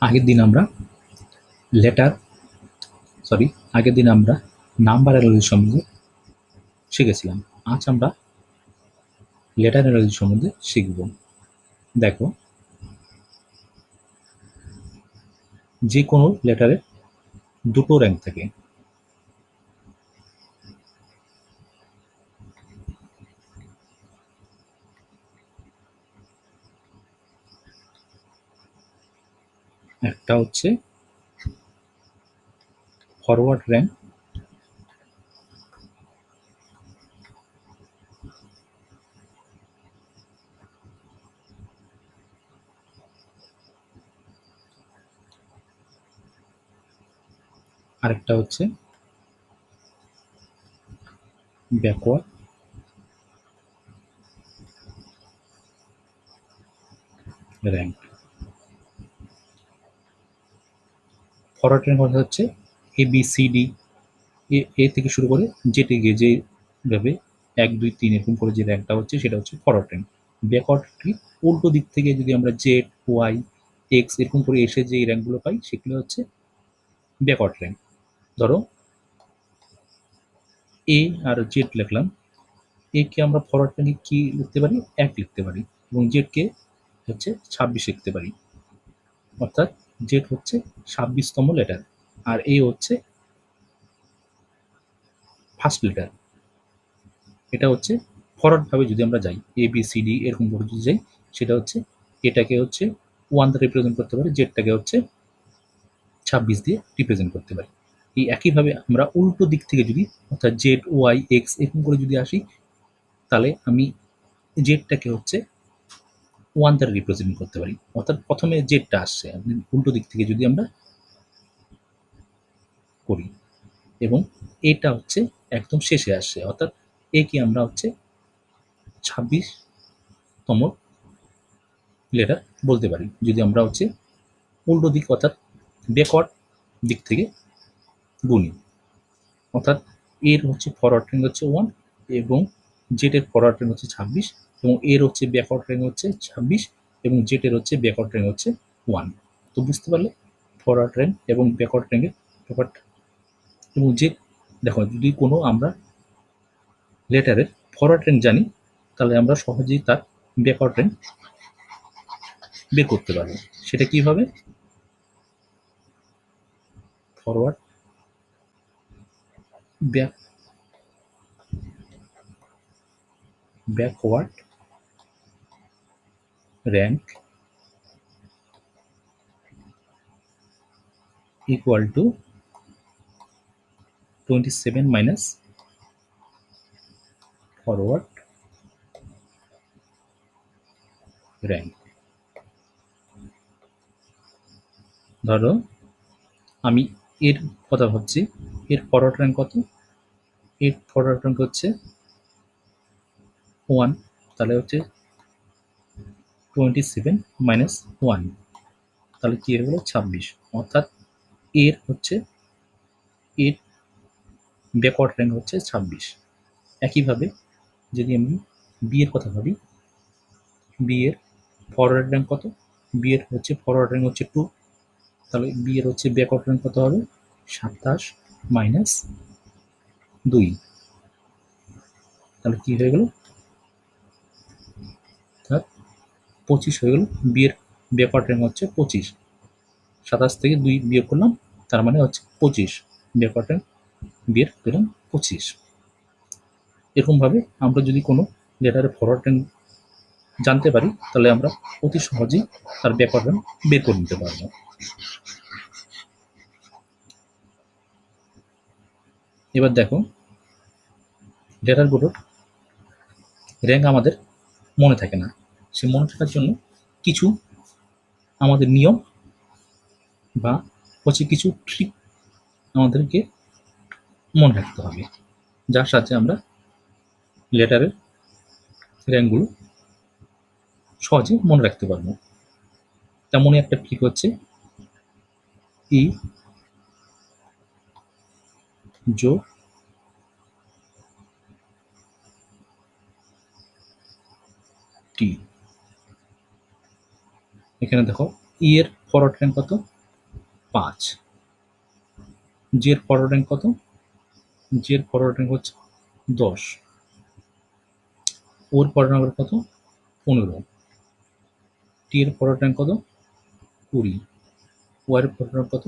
আগের দিন আমরা নাম্বার অ্যানালাইসিস সম্বন্ধে শিখেছিলাম। আজ আমরা লেটার অ্যানালাইসিস সম্বন্ধে শিখব। দেখো, যে কোনো লেটারের দুটো র্যাঙ্ক থাকে। একটা হচ্ছে ফরওয়ার্ড র্যাঙ্ক, আরেকটা হচ্ছে ব্যাকওয়ার্ড র্যাঙ্ক। ফরওয়ার্ড র্যাঙ্ক অর্থাৎ হচ্ছে ABCD, এ থেকে শুরু করে জেটে গিয়ে যেভাবে 1 2 3 এরকম করে যে র্যাঙ্কটা হচ্ছে সেটা হচ্ছে ফরওয়ার্ড র্যাঙ্ক। ব্যাকওয়ার্ড কি, উল্টো দিক থেকে যদি আমরা Z, Y, X এরকম করে এসে যে র্যাঙ্কগুলো পাই সেগুলো হচ্ছে ব্যাকওয়ার্ড র্যাঙ্ক। ধরো A আর Z লিখলাম। A কে আমরা ফরওয়ার্ড র্যাঙ্কে কি লিখতে পারি? 1 লিখতে পারি, এবং Z কে হচ্ছে 26 লিখতে পারি। অর্থাৎ Z হচ্ছে 26তম লেটার, আর A হচ্ছে ফার্স্ট লেটার। এটা হচ্ছে ফরওয়ার্ড ভাবে যদি আমরা যাই, ABCD এরকম করে যদি যাই, সেটা হচ্ছে এটাকে হচ্ছে 1 দিয়ে রিপ্রেজেন্ট করতে পারি, জেডটাকে হচ্ছে 26 দিয়ে রিপ্রেজেন্ট করতে পারি। এই একইভাবে আমরা উল্টো দিক থেকে যদি, অর্থাৎ ZY, X এরকম করে যদি আসি, তাহলে আমি জেডটাকে হচ্ছে 1 দ্বারা রিপ্রেজেন্ট করতে পারি। অর্থাৎ প্রথমে জেডটা আসছে, উল্টো দিক থেকে যদি আমরা করি, এবং এটা হচ্ছে একদম শেষে আসছে, অর্থাৎ একে আমরা হচ্ছে 26তম লেটার বলতে পারি যদি আমরা হচ্ছে উল্টো দিক অর্থাৎ ব্যাকওয়ার্ড দিক থেকে গুণি। অর্থাৎ এর হচ্ছে ফরওয়ার্ড র্যাঙ্ক হচ্ছে 1, এবং জেড এর ফরওয়ার্ড র্যাঙ্ক হচ্ছে 26, এবং এর হচ্ছে ব্যাকওয়ার্ড র্যাঙ্ক হচ্ছে 26, এবং জেড এর হচ্ছে ব্যাকওয়ার্ড র্যাঙ্ক হচ্ছে 1। তো বুঝতে পারলে ফরওয়ার্ড র্যাঙ্ক এবং ব্যাকওয়ার্ড র্যাঙ্কের ব্যাপারটা। এবং যে দেখো, যদি কোনো আমরা লেটারের ফরওয়ার্ড র্যাঙ্ক জানি, তাহলে আমরা সহজেই তার ব্যাকওয়ার্ড র্যাঙ্ক বের করতে পারবো। সেটা কিভাবে? Forward backward rank equal to 27 minus forward rank। ধরো আমি এর কথা ভাবছি, এর ফরওয়ার্ড র্যাঙ্ক কত? এর ফরওয়ার্ড র্যাঙ্ক হচ্ছে 1, তাহলে হচ্ছে 27 minus 1, তাহলে কি হয়ে গেল? 26। অর্থাৎ এর হচ্ছে এর ব্যাকওয়ার্ড র্যাঙ্ক হচ্ছে 26। একইভাবে যদি আমি বি এর কথা ভাবি, বি এর ফরওয়ার্ড র্যাঙ্ক কত? বি এর হচ্ছে ফরওয়ার্ড র্যাঙ্ক হচ্ছে 2, তাহলে বি এর হচ্ছে ব্যাকওয়ার্ড র্যাঙ্ক কত হবে? 27 মাইনাস 2, তাহলে কি হয়ে গেল? অর্থাৎ 25 হয়ে গেল। বি এর ব্যাকওয়ার্ড র্যাঙ্ক হচ্ছে 25, 27 থেকে 2 বিয়োগ করলাম, তার মানে হচ্ছে 25। ব্যাকওয়ার্ড র্যাঙ্ক বি এর পেলাম 25। এরকমভাবে আমরা যদি কোনো লেটারের ফরওয়ার্ড র্যাঙ্ক জানতে পারি, তাহলে আমরা অতি সহজেই তার ব্যাকওয়ার্ড র্যাঙ্ক বের করে নিতে পারবো। এবার দেখো, লেটারগুলোর র্যাঙ্ক আমাদের মনে থাকে না। সে মনে থাকার জন্য কিছু আমাদের নিয়ম বা হচ্ছে কিছু ট্রিক আমাদেরকে মনে রাখতে হবে, যার সাহায্যে আমরা লেটারের র্যাঙ্কগুলো সহজে মনে রাখতে পারবো। তেমনই একটা ট্রিক হচ্ছে ই যোগ টি। এখানে দেখো, ই এর ফরওয়ার্ড র্যাঙ্ক কত? 5। জি এর ফরওয়ার্ড র্যাঙ্ক কত? জি এর ফরওয়ার্ড র্যাঙ্ক হচ্ছে 10। ওর ফরওয়ার্ড র্যাঙ্ক কত? 15। টি এর ফরওয়ার্ড র্যাঙ্ক কত? 20। ওয়াই এর ফরওয়ার্ড র্যাঙ্ক কত?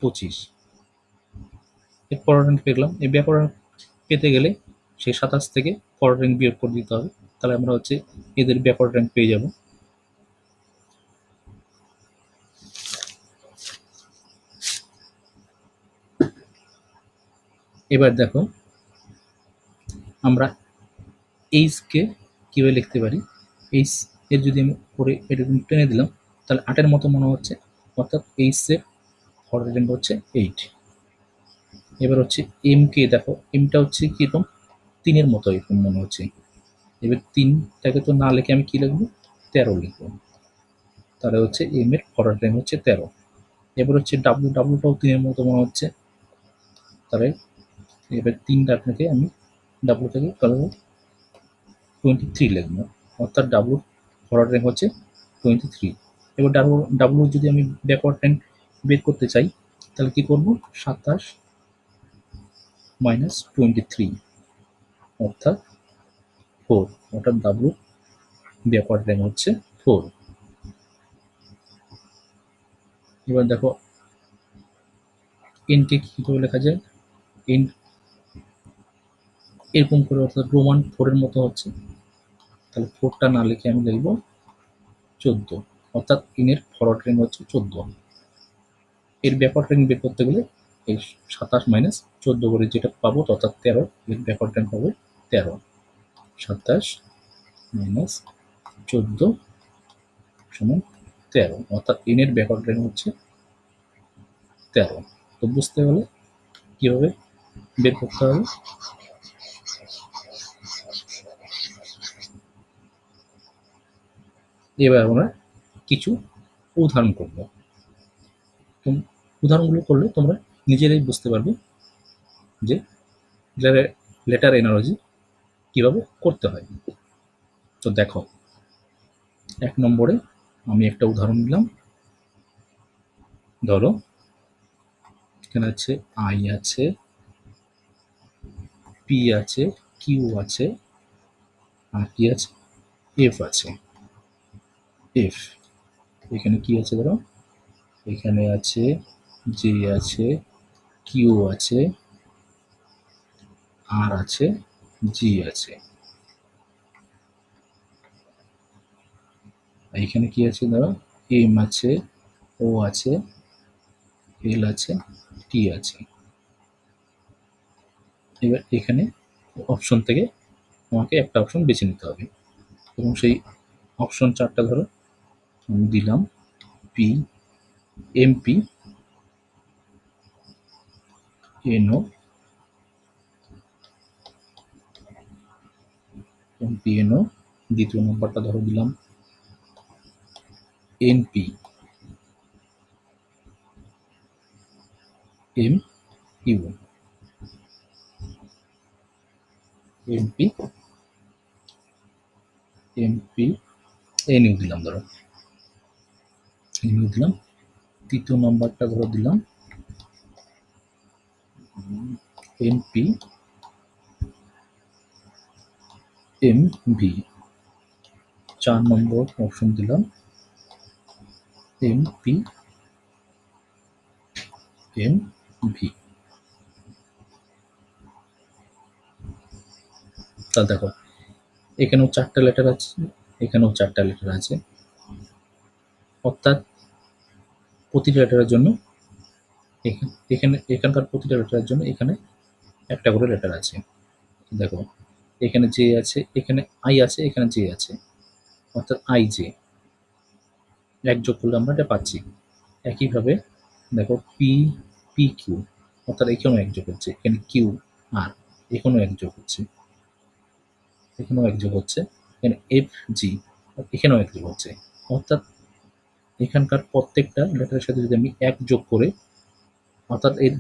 25। এর ফরওয়ার্ড র্যাঙ্ক পেলাম। এই ব্যাক র্যাঙ্ক পেতে গেলে সেই 27 থেকে ফরওয়ার্ড র্যাঙ্ক বিয়োগ করে দিতে হবে, তাহলে আমরা হচ্ছে এদের ব্যাকওয়ার্ড র্যাঙ্ক পেয়ে যাব। এবার দেখো আমরা এইচকে কীভাবে লিখতে পারি। এইচ এর যদি আমি করে এরকম টেনে দিলাম তাহলে 8-এর মতো মনে হচ্ছে, অর্থাৎ এইচের ফরওয়ার্ড র্যাঙ্ক হচ্ছে 8। এবার হচ্ছে এমকে দেখো, এমটা হচ্ছে কীরকম 3-এর মতো এরকম মনে হচ্ছে। এবার 3টাকে তো না লিখে আমি কী লিখবো? 13 লিখবো। তাহলে হচ্ছে এম এর ফরওয়ার্ড র্যাঙ্ক হচ্ছে 13। এবার হচ্ছে ডাব্লুটাও 3-এর মতো মনে হচ্ছে, তাহলে এবার 3টা থেকে আমি ডাব্লু থেকে 23 লিখবো, অর্থাৎ ডাব্লুর ফরওয়ার্ড র্যাঙ্ক হচ্ছে 23। এবার ডাব্লু যদি আমি ব্যাকওয়ার্ড র্যাঙ্ক বের করতে চাই তাহলে কি করব? 27 মাইনাস 23 অর্থাৎ 4, অর্থাৎ ডাব্লু ব্যাকওয়ার্ড র্যাঙ্ক হচ্ছে 4। এবার দেখো এনকে কী করে লেখা যায়? এন এরকম করে, অর্থাৎ রোমান 4-এর মতো হচ্ছে, তাহলে 4টা না লিখে আমি লিখব 14, অর্থাৎ এনের ফরওয়ার্ড র্যাঙ্ক হচ্ছে 14। এর ব্যাকওয়ার্ড র্যাঙ্ক বের করতে গেলে এই 27 মাইনাস 14 করে যেটা পাবো অর্থাৎ 13, এর ব্যাকওয়ার্ড র্যাঙ্ক হবে 13। 27 মাইনাস 14 সমান 13, অর্থাৎ এনের ব্যাকওয়ার্ড র্যাঙ্ক হচ্ছে 13। তো বুঝতে হলে কীভাবে বের করতে হবে। এবার আমরা কিছু উদাহরণ করব। উদাহরণগুলো করলে তোমরা নিজেরাই বুঝতে পারবে যে লেটার এনালজি কিভাবে করতে হয়। তো দেখো 1 নম্বরে আমি একটা উদাহরণ দিলাম। ধরো এখানে আছে আই আছে, পি আছে, কিউ আছে, আর কি আছে? এফ আছে। এফ এখানে কি আছে? ধরো এখানে আছে জে আছে, কিউ আছে, আর আছে, জি আছে। এখানে কি আছে? ধরো এম আছে, ও আছে, এল আছে, টি আছে। এবার এখানে অপশন থেকে আমাকে একটা অপশন বেছে নিতে হবে, এবং সেই অপশন 4টা ধরো আমি দিলাম P, MP, NO, MP, NO. দ্বিতীয় নম্বরটা ধরো দিলাম NP, M U, MP, MP, NU দিলাম। ধরো এনইউ দিলাম। তৃতীয় নম্বরটা ধরো দিলাম এনপি, এম ভি। 4 নম্বর অপশন দিলাম এমপি, এম ভি। তা দেখো এখানেও 4টা লেটার আছে, এখানেও 4টা লেটার আছে, অর্থাৎ প্রতিটা লেটারের জন্য এখানকার প্রতিটা লেটারের জন্য এখানে একটা করে লেটার আছে। দেখো এখানে জে আছে, এখানে আই আছে, এখানে জে আছে, অর্থাৎ আই জে এক যোগ করলে আমরা এটা পাচ্ছি। একইভাবে দেখো পি, পি কিউ, অর্থাৎ এখানেও এক যোগ হচ্ছে, এখানে কিউ আর এখানেও এক যোগ হচ্ছে, এখানেও এক যোগ হচ্ছে, এখানে এফ জি এখানেও এক যোগ হচ্ছে, অর্থাৎ এখানকার প্রত্যেকটা লেটারের সাথে যদি আমি এক যোগ করে, অর্থাৎ এর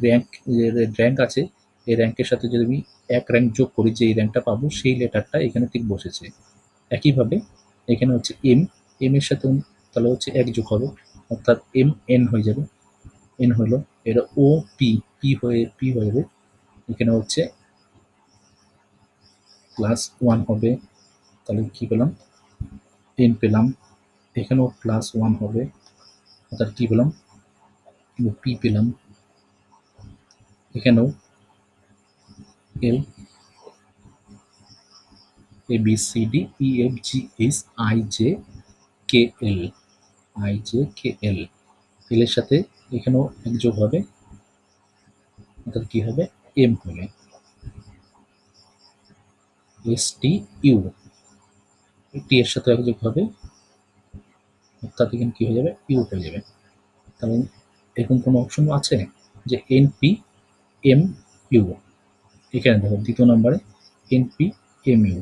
র্যাঙ্ক আছে, এই র্যাঙ্কের সাথে যদি আমি এক র্যাঙ্ক যোগ করি, যে এই র্যাঙ্কটা পাবো সেই লেটারটা এখানে ঠিক বসেছে। একইভাবে এখানে হচ্ছে এম, এম এর সাথে তাহলে হচ্ছে এক যোগ হবে, অর্থাৎ এম এন হয়ে যাবে, এন হলো, এটা ও পি, পি হয়ে যাবে, এখানে হচ্ছে +1 হবে, তাহলে কি পেলাম, এন পেলাম, এখানেও +1 হবে, অর্থাৎ কি পেলাম, পি পেলাম, এখানেও L, A B C D E F G H I J K L, L এর সাথে এখানেও এক যোগ হবে, অর্থাৎ কি হবে, এম হবে, এস টি ইউ, টি এর সাথে এক যোগ হবে, অর্থাৎ এখানে কি হয়ে যাবে, ইউ হয়ে যাবে। তাহলে এরকম কোনো অপশন আছে যে এন পি এম ইউ, এখানে দেখো দ্বিতীয় নম্বরে এন পি এম ইউ,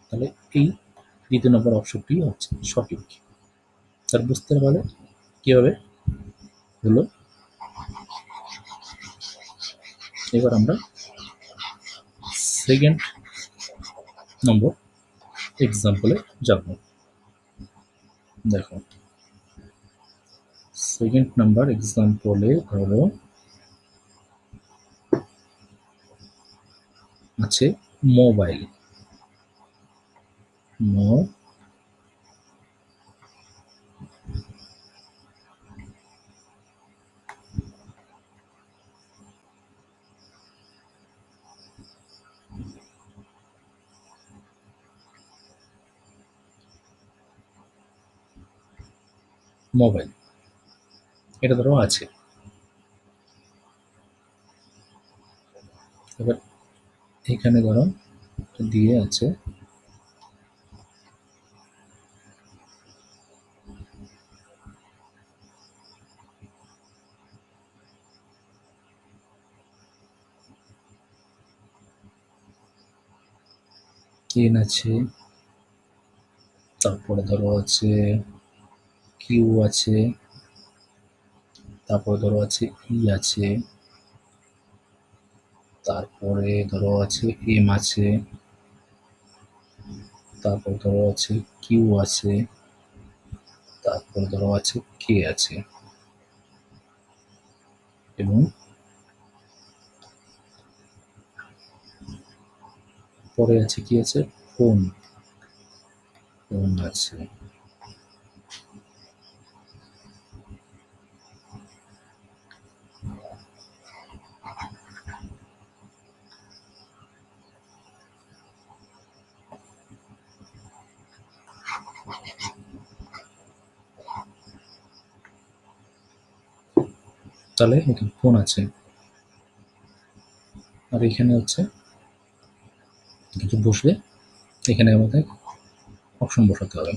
তাহলে এই দ্বিতীয় নম্বর অপশনটি হচ্ছে সঠিক। তার বুঝতে পারলে কীভাবে হলো। এবার আমরা সেকেন্ড নম্বর এক্সাম্পলে যাব। দেখো সেকেন্ড নাম্বার এক্সাম্পলে ধরো আছে মোবাইল, মোবাইল এটা ধরো আছে। এবার এখানে ধরো দিয়ে আছে এন আছে, তারপরে ধরো আছে কিউ আছে, তারপরে ধরো আছে ই আছে, তারপরে ধরো আছে এম আছে, তারপর ধরো আছে কিউ আছে, তারপরে ধরো আছে কে আছে, এবং পরে আছে কি আছে, ফোন, আছে। তাহলে এখানে ফোন আছে, আর এখানে হচ্ছে কিছু বসলে এখানে আমাদের অপশন বসাতে হবে।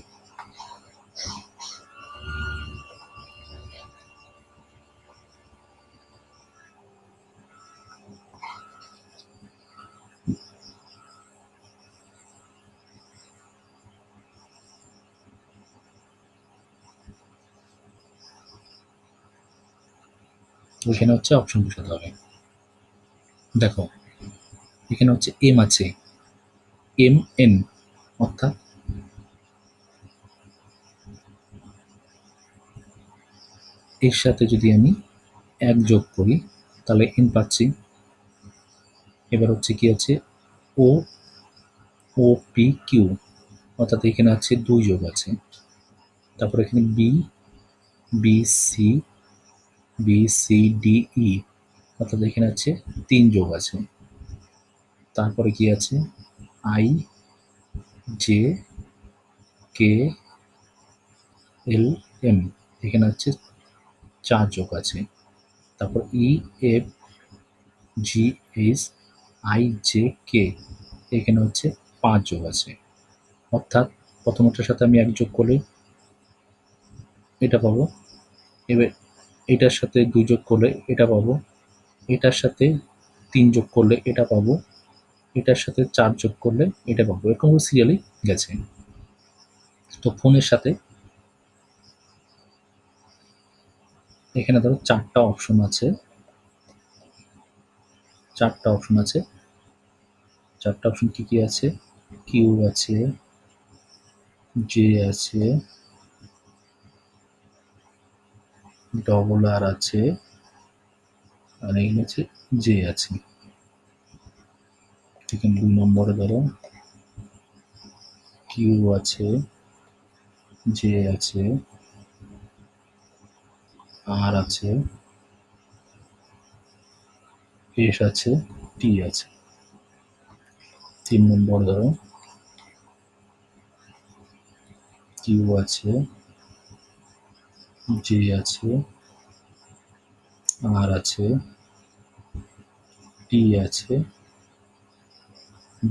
এখানে হচ্ছে অপশন বসাতে হবে। দেখো এখানে হচ্ছে এম আছে, এম এন, অর্থাৎ এর সাথে যদি আমি এক যোগ করি তাহলে এন পাচ্ছি। এবার হচ্ছে কি আছে, ও ও পি কিউ, অর্থাৎ এখানে আছে 2 যোগ আছে। তারপর এখানে B B C D E, অর্থাৎ এখানে আছে 3 যোগ আছে। তারপরে কি আছে, I J K L M, এখানে হচ্ছে 4 যোগ আছে। তারপর E F G H I J K, এখানে হচ্ছে 5 যোগ আছে। অর্থাৎ প্রথমটার সাথে আমি এক যোগ করলে এটা পাবো, এবার এটার সাথে 2 যোগ করলে এটা পাবো, এটার সাথে 3 যোগ করলে এটা পাবো, এটার সাথে 4 যোগ করলে এটা পাবো, এরকম সিরিয়ালি গেছে। তো ফোনের সাথে এখানে ধরো 4টা অপশন আছে, 4টা অপশন আছে। 4টা অপশন কি কি আছে, কিউ আছে, জে আছে, ডবল আর আছে, আর এখানে হচ্ছে জে আছে। এখানে 2 নম্বরে ধরো কিউ আছে, জে আছে, আর আছে, এস আছে, টি আছে। 3 নম্বর ধরো কিউ আছে, জে আছে, আর আছে, টি আছে,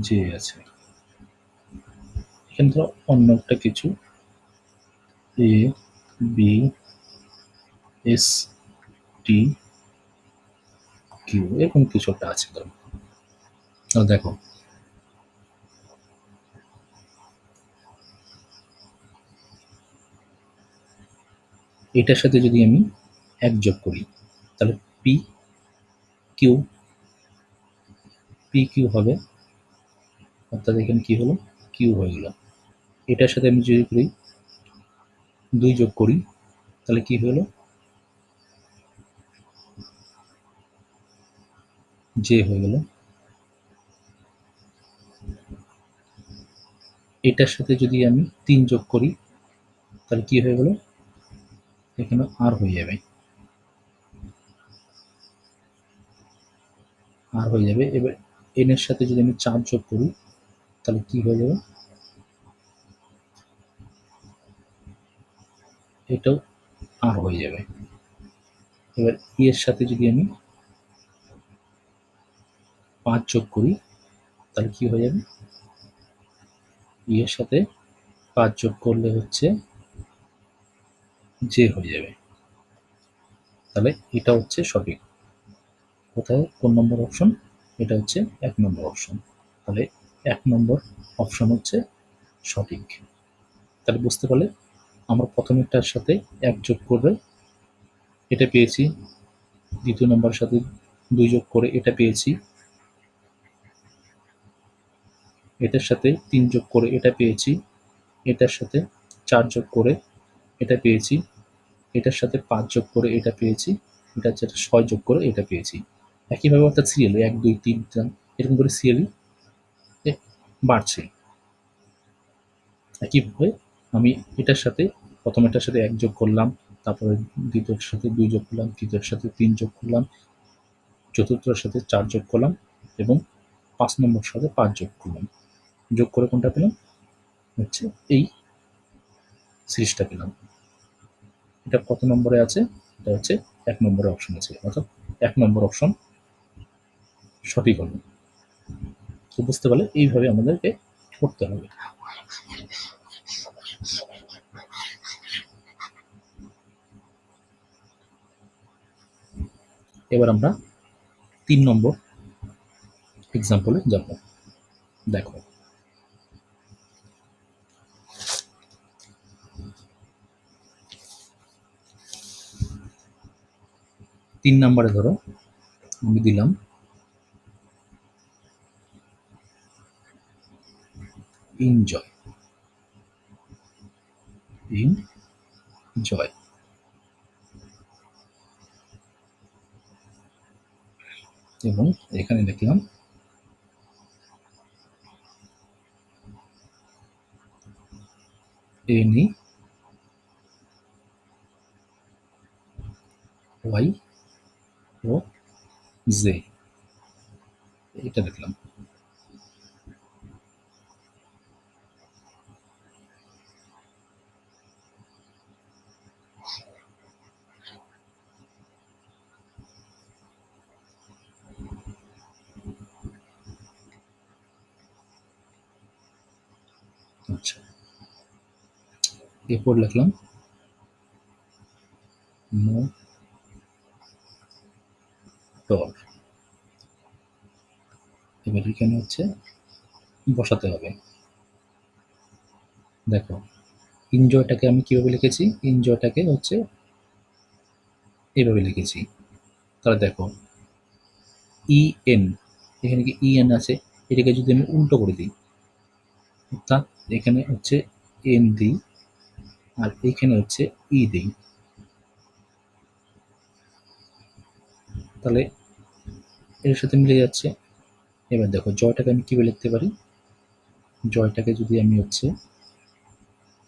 জে আছে। এখানে ধরো অন্য একটা কিছু এ, বি, এস, টি, কিউ এরকম কিছু একটা আছে ধরো। দেখো এটার সাথে যদি আমি 1 যোগ করি তাহলে পি কিউ, পি কিউ হবে, অর্থাৎ এখানে কি হলো, কিউ হয়ে গেল। এটার সাথে আমি যদি করি 2 যোগ করি তাহলে কি হলো, জে হয়ে গেল। এটার সাথে যদি আমি 3 যোগ করি তাহলে কি হয়ে গেল, এখানে আর হয়ে যাবে, আর হয়ে যাবে। এবার এন এর সাথে যদি আমি 4 যোগ করি তাহলে কি হয়ে যাবে, এটাও আর হয়ে যাবে। এবার ই এর সাথে যদি আমি 5 যোগ করি তাহলে কি হয়ে যাবে, ই এর সাথে 5 যোগ করলে হচ্ছে জে হয়ে যাবে। তাহলে এটা হচ্ছে সঠিক। কোথায়, কোন নম্বর অপশন, এটা হচ্ছে 1 নম্বর অপশন। তাহলে 1 নম্বর অপশন হচ্ছে সঠিক। তাহলে বুঝতে পারলে আমরা প্রথমেরটার সাথে 1 যোগ করলে এটা পেয়েছি, দ্বিতীয় নম্বরের সাথে 2 যোগ করে এটা পেয়েছি, এটার সাথে 3 যোগ করে এটা পেয়েছি, এটার সাথে 4 যোগ করে এটা পেয়েছি, এটার সাথে 5 যোগ করে এটা পেয়েছি, এটার সাথে 6 যোগ করে এটা পেয়েছি। একইভাবে অর্থাৎ সিরিয়ালি 1 2 3 4 এরকম করে সিরিয়ালি বাড়ছে। একইভাবে আমি এটার সাথে প্রথমেরটার সাথে 1 যোগ করলাম, তারপরে দ্বিতীয়টার সাথে 2 যোগ করলাম, তৃতীয়ের সাথে 3 যোগ করলাম, চতুর্থটার সাথে 4 যোগ করলাম এবং 5 নম্বর সাথে 5 যোগ করলাম। যোগ করে কোনটা পেলাম, হচ্ছে এই সিরিজটা পেলাম। এটা কত নম্বরে আছে, এটা হচ্ছে 1 নম্বরে অপশন আছে, অর্থাৎ 1 নম্বর অপশন সঠিক হলো। তো বুঝতে পারলে এইভাবে আমাদেরকে করতে হবে। এবার আমরা 3 নম্বর এক্সাম্পলে যাব। দেখো তিন নম্বরে ধরো আমি দিলাম এনজয়, এনজয় এবং এখানে দেখলাম এনি ওয়াই ও জে, এটা দেখলাম। আচ্ছা, এরপর লিখলাম মোটর। এবার এখানে হচ্ছে বসাতে হবে। দেখো এনজয়টাকে আমি কিভাবে লিখেছি, এনজয়টাকে হচ্ছে এইভাবে লিখেছি। তাহলে দেখো ই এন, এখানে কি ই এন আছে, এটাকে যদি আমি উল্টো করে দিই, অর্থাৎ এখানে হচ্ছে এন দিই আর এখানে হচ্ছে ই দিই, তাহলে এর সাথে মিলে যাচ্ছে। এবার দেখো জয়টাকে আমি কীভাবে লিখতে পারি, জয়টাকে যদি আমি হচ্ছে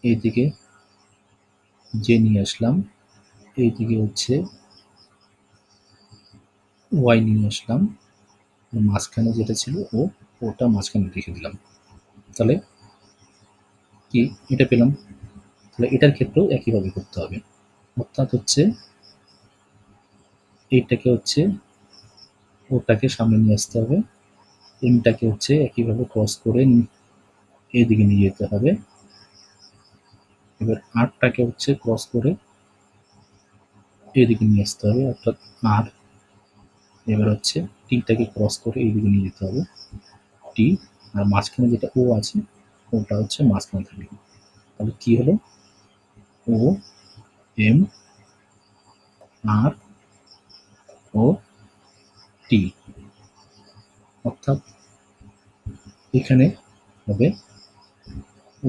এইদিকে জে নিয়ে আসলাম, এইদিকে হচ্ছে ওয়াই নিয়ে আসলাম, মাঝখানে যেটা ছিল ওটা মাঝখানে রেখে দিলাম, তাহলে কি এটা পেলাম। তাহলে এটার ক্ষেত্রেও একইভাবে করতে হবে, অর্থাৎ হচ্ছে এইটাকে হচ্ছে ওটাকে সামনে নিয়ে আসতে হবে, এমটাকে হচ্ছে একইভাবে ক্রস করে এইদিকে নিয়ে যেতে হবে। এবার আরটাকে হচ্ছে ক্রস করে এইদিকে নিয়ে আসতে হবে, অর্থাৎ আর। এবার হচ্ছে টিটাকে ক্রস করে এইদিকে নিয়ে যেতে হবে, টি। আর মাঝখানে যেটা ও আছে ওটা হচ্ছে মাঝখানে থাকবে, তাহলে কি হলো, ও এম আর ও টি, অর্থাৎ এখানে হবে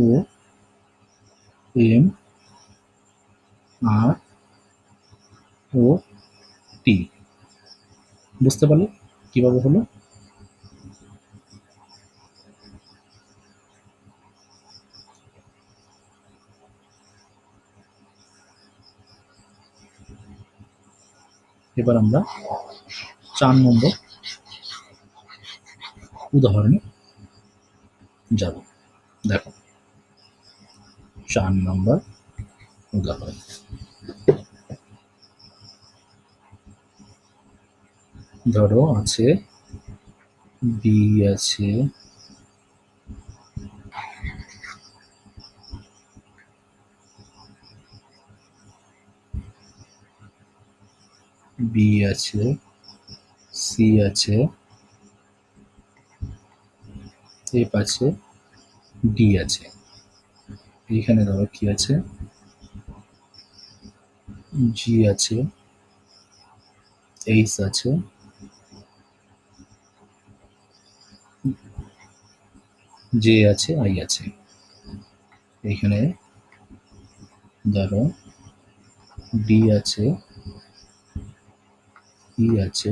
ও এম আর ও টি। বুঝতে পারলে কিভাবে হলো? এবার আমরা 4 নম্বর উদাহরণে যাব। দেখো 4 নম্বর উদাহরণ, ধরো আছে বি আছে, বি আছে, সি আছে, এফ আছে, ডি আছে। এখানে ধরো কি আছে, জি আছে, এইচ আছে, জে আছে, আই আছে। এখানে ধরো ডি আছে, ই আছে,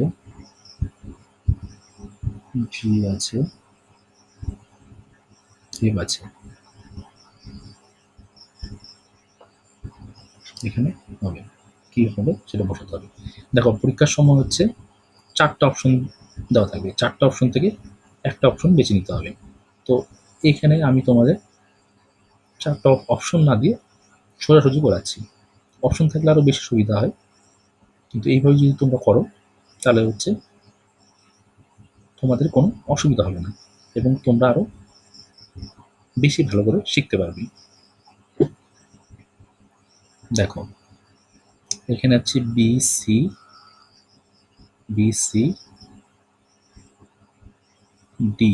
জি আছে, এফ আছে। এখানে হবে কি হবে সেটা বসাতে হবে। দেখো পরীক্ষার সময় হচ্ছে 4টা অপশন দেওয়া থাকবে, 4টা অপশন থেকে একটা অপশন বেছে নিতে হবে। তো এখানে আমি তোমাদের 4টা অপশন না দিয়ে সোজাসুজি করাচ্ছি, অপশন থাকলে আরও বেশি সুবিধা হয়, কিন্তু এইভাবে যদি তোমরা করো তাহলে হচ্ছে তোমাদের কোনো অসুবিধা হবে না এবং তোমরা আরও বেশি ভালো করে শিখতে পারবে। দেখো এখানে আছে B C, B C D,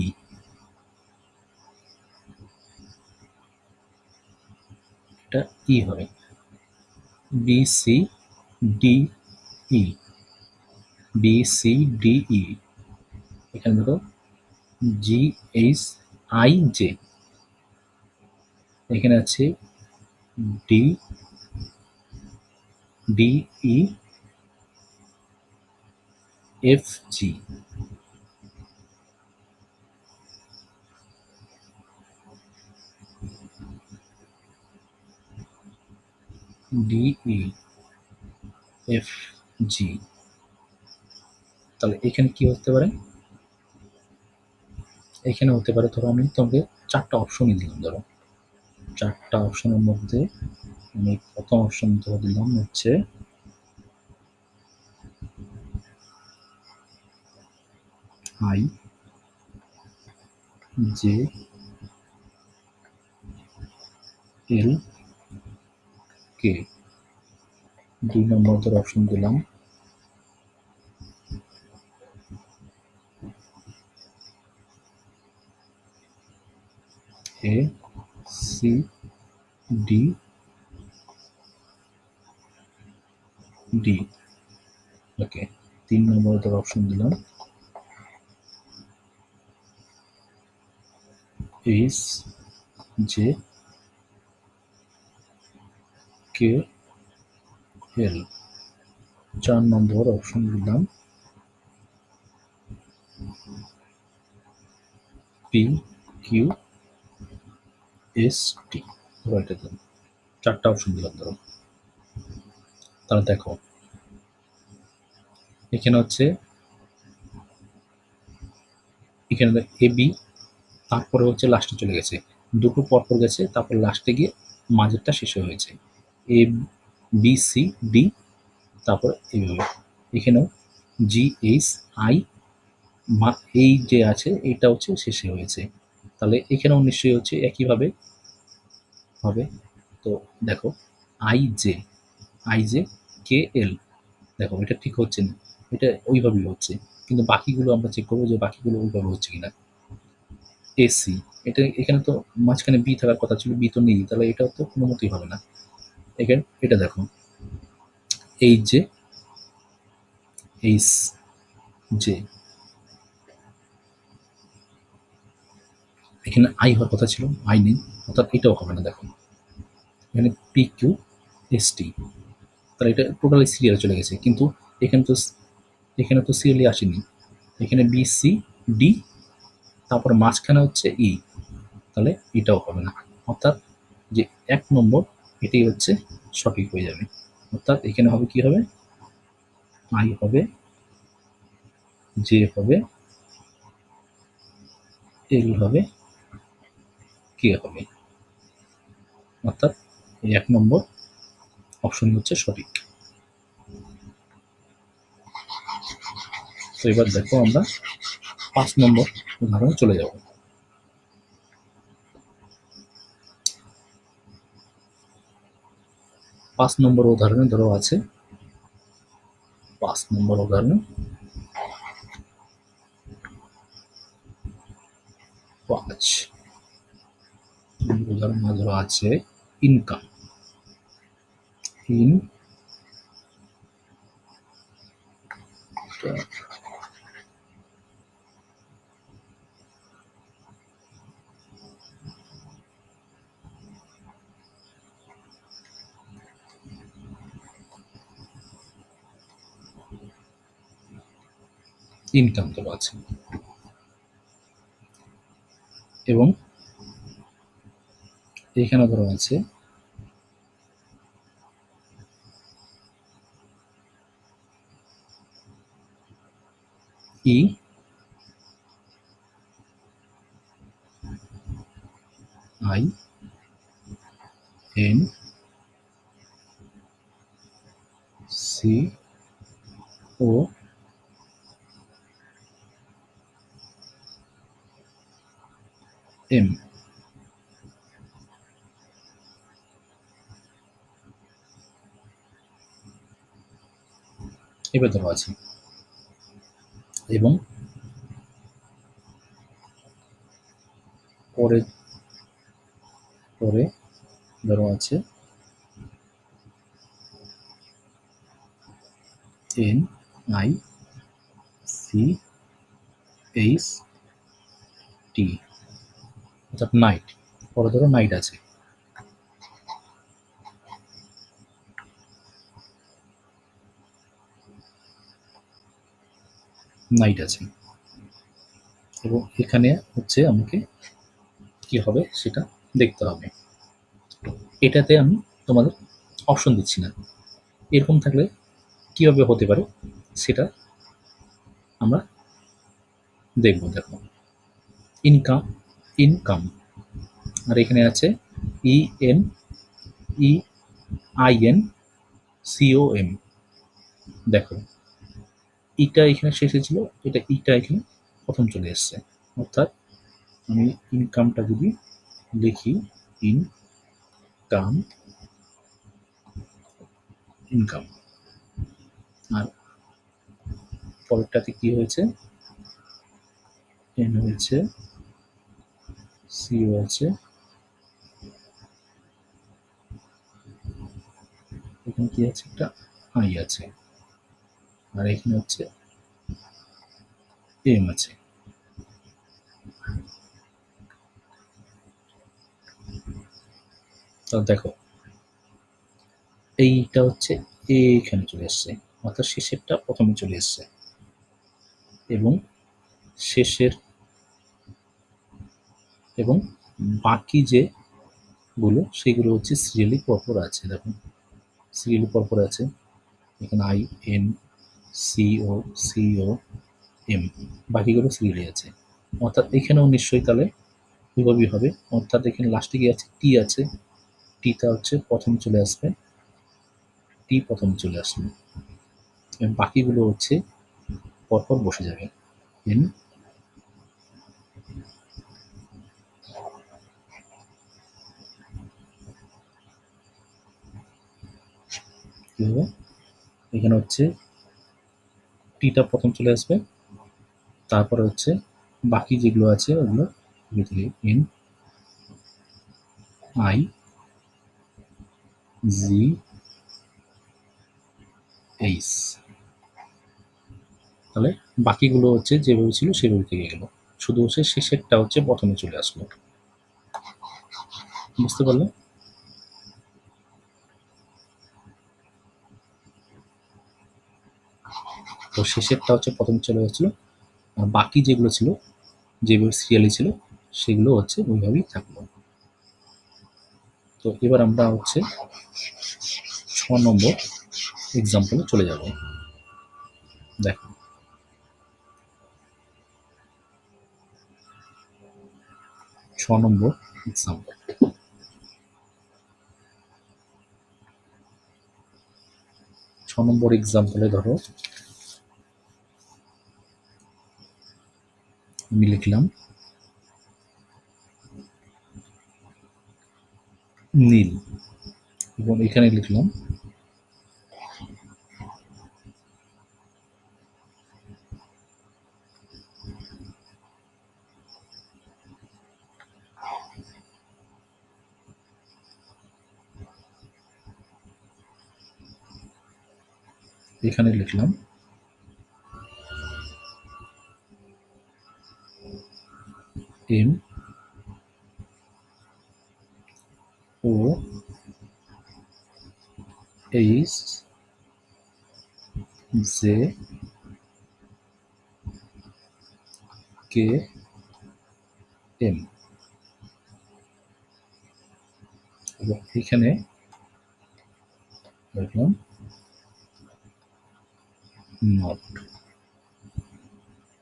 এটা ই হবে, B C D E, B C D E. এখানে দেখো জি এইচ আই জে, এখানে আছে D D E F G, D E F G. তাহলে এখানে কি হতে পারে, এখানে হতে পারে ধরো আমি তোমাকে 4টা অপশনই দিলাম, ধরো 4টা অপশনের মধ্যে আমি প্রথম অপশন ধরে দিলাম হচ্ছে আই জে এল কে। 2 নম্বর ধরে অপশন দিলাম এ সি ডি ডি। ওকে, 3 নম্বর ধরে অপশন দিলাম এইচ জে কে এল। 4 নম্বর অপশন দিলাম পি কিউ এস টি, ধরো এটা দিন, চারটা অপশন দিলাম ধরো। তাহলে দেখো এখানে হচ্ছে, এখানে এ বি, তারপরে হচ্ছে লাস্টে চলে গেছে, দুটো পরপর গেছে, তারপর লাস্টে গিয়ে মাঝেরটা শেষে হয়েছে এ বি সি ডি, তারপর এইভাবে এখানেও জি এইচ আই, এই যে আছে এটা হচ্ছে শেষে হয়েছে, তাহলে এখানেও নিশ্চয়ই হচ্ছে একইভাবে হবে। তো দেখো I J, I J K L, দেখো এটা ঠিক হচ্ছে না, এটা ওইভাবেই হচ্ছে, কিন্তু বাকিগুলো আমরা চেক করবো যে বাকিগুলো ওইভাবে হচ্ছে কিনা। এসি, এটা এখানে তো মাঝখানে বি থাকার কথা ছিল, বি তো নেই, তাহলে এটাও তো কোনো মতেই হবে না। এখানে এটা দেখো এইচ জে এইচ জে, এখানে আই হওয়ার কথা ছিল, আই নেই, অর্থাৎ এটাও হবে না। দেখো এখানে পি কিউ এস টি, তাহলে এটা টোটালি সিরিয়ালে চলে গেছে, কিন্তু এখানে তো, এখানে তো সিরিয়ালি আসেনি, এখানে বি সি ডি, তারপর মাঝখানে হচ্ছে ই, তাহলে এটাও হবে না, অর্থাৎ যে 1 নম্বর এটাই হচ্ছে সঠিক হয়ে যাবে। অর্থাৎ এখানে হবে কি হবে, আই হবে, জে হবে, এল হবে, কে হবে, অর্থাৎ এই 1 নম্বর অপশন হচ্ছে সঠিক। তো এবার দেখো আমরা 5 নম্বর উদাহরণে চলে যাব। 5 নম্বর উদাহরণে ধরো আছে, 5 নম্বর উদাহরণে 5 উদাহরণ ধরো আছে ইনকাম, ইন ইনকাম ধরো আছে, এবং এখানে ধরো আছে E I N C O M, এবার ধরো আছে, এবং পরে পরে ধরো আছে N I C H T, অর্থাৎ নাইট, পরে ধরো নাইট আছে, নাইট আছে, এবং এখানে হচ্ছে আমাকে কি হবে সেটা দেখতে হবে। এটাতে আমি তোমাদের অপশন দিচ্ছি না, এরকম থাকলে কিভাবে হতে পারে সেটা আমরা দেখব। দেখো ইনকাম, ইনকাম, আর এখানে আছে E N E I N CO M, দেখো ইটা এখানে শেষে ছিল, এটা ইটা এখানে প্রথম চলে এসছে, অর্থাৎ আমি ইনকামটা যদি লিখি ইনকাম, ইনকাম, আর পরেরটাতে কি হয়েছে, এন হয়েছে, সিও আছে, এখানে কি আছে, একটা আই আছে, আর এখানে হচ্ছে এম আছে। তো দেখো এইটা হচ্ছে এইখানে চলে এসছে, অর্থাৎ শেষেরটা প্রথমে চলে এসছে, এবং শেষের এবং বাকি যেগুলো সেগুলো হচ্ছে সিরিয়ালি পরপর আছে। দেখুন সিরিয়ালি পরপর আছে, এখানে I N CO CO M, বাকিগুলো সিরিয়ালি আছে। অর্থাৎ এখানেও নিশ্চয়ই তাহলে ওইভাবেই হবে। অর্থাৎ এখানে লাস্টে কি আছে, টি আছে, টিটা হচ্ছে প্রথম চলে আসবে, টি প্রথম চলে আসবে এবং বাকিগুলো হচ্ছে পরপর বসে যাবে। এন কি হবে, এখানে হচ্ছে টিটা প্রথম চলে আসবে, তারপরে হচ্ছে বাকি যেগুলো আছে ওগুলো থেকে এন আই জি এইচ, তাহলে বাকিগুলো হচ্ছে যেভাবে ছিল সেভাবে থেকে গেল, শুধু হচ্ছে শেষেরটা হচ্ছে প্রথমে চলে আসলো। বুঝতে পারলে? তো শেষেরটা হচ্ছে প্রথম চলে আসলো, আর বাকি যেগুলো ছিল যেভাবে সিরিয়ালি ছিল সেগুলো হচ্ছে ওইভাবেই থাকলো। তো এবার আমরা হচ্ছে 6 নম্বর এক্সাম্পলে চলে যাব। দেখো 6 নম্বর এক্সাম্পল। 6 নম্বর এক্সাম্পলে ধরো আমি লিখলাম নীল এবং এখানে লিখলাম M O H J K M এবং এখানে লিখলাম নট,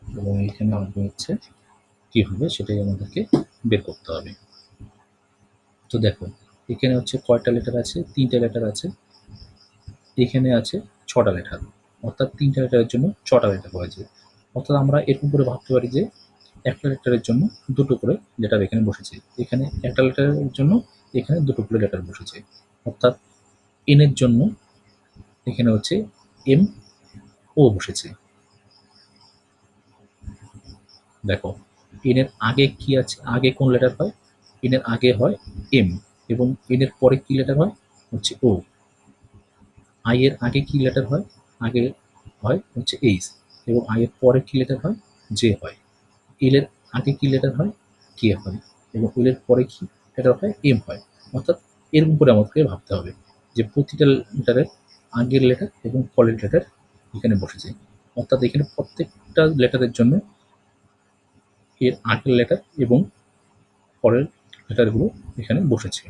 এবং এখানে আমাদের হচ্ছে কি হবে সেটাই আমাদেরকে বের করতে হবে। তো দেখো এখানে হচ্ছে কয়টা লেটার আছে, 3টে লেটার আছে, এখানে আছে 6টা লেটার, অর্থাৎ 3টে লেটারের জন্য 6টা লেটার হয়েছে। অর্থাৎ আমরা এরকম করে ভাবতে পারি যে একটা লেটারের জন্য দুটো করে লেটার এখানে বসেছে, এখানে একটা লেটারের জন্য এখানে দুটো করে লেটার বসেছে। অর্থাৎ এন এর জন্য এখানে হচ্ছে এম ও বসেছে। দেখো এন এর আগে কি আছে, আগে কোন লেটার হয়, এন এর আগে হয় এম এবং এন এর পরে কি লেটার হয় হচ্ছে ও। আই এর আগে কি লেটার হয়, আগে হয় হচ্ছে এইচ এবং আই এর পরে কি লেটার হয় জে হয়। এল এর আগে কি লেটার হয় কে হয় এবং এল এর পরে কি লেটার হয় এম হয়। অর্থাৎ এরকম করে আমাদেরকে ভাবতে হবে যে প্রতিটা লেটারের আগের লেটার এবং পরের লেটার এখানে বসেছে। অর্থাৎ এখানে প্রত্যেকটা লেটারের জন্য এর আগের লেটার এবং পরের লেটারগুলো এখানে বসেছে।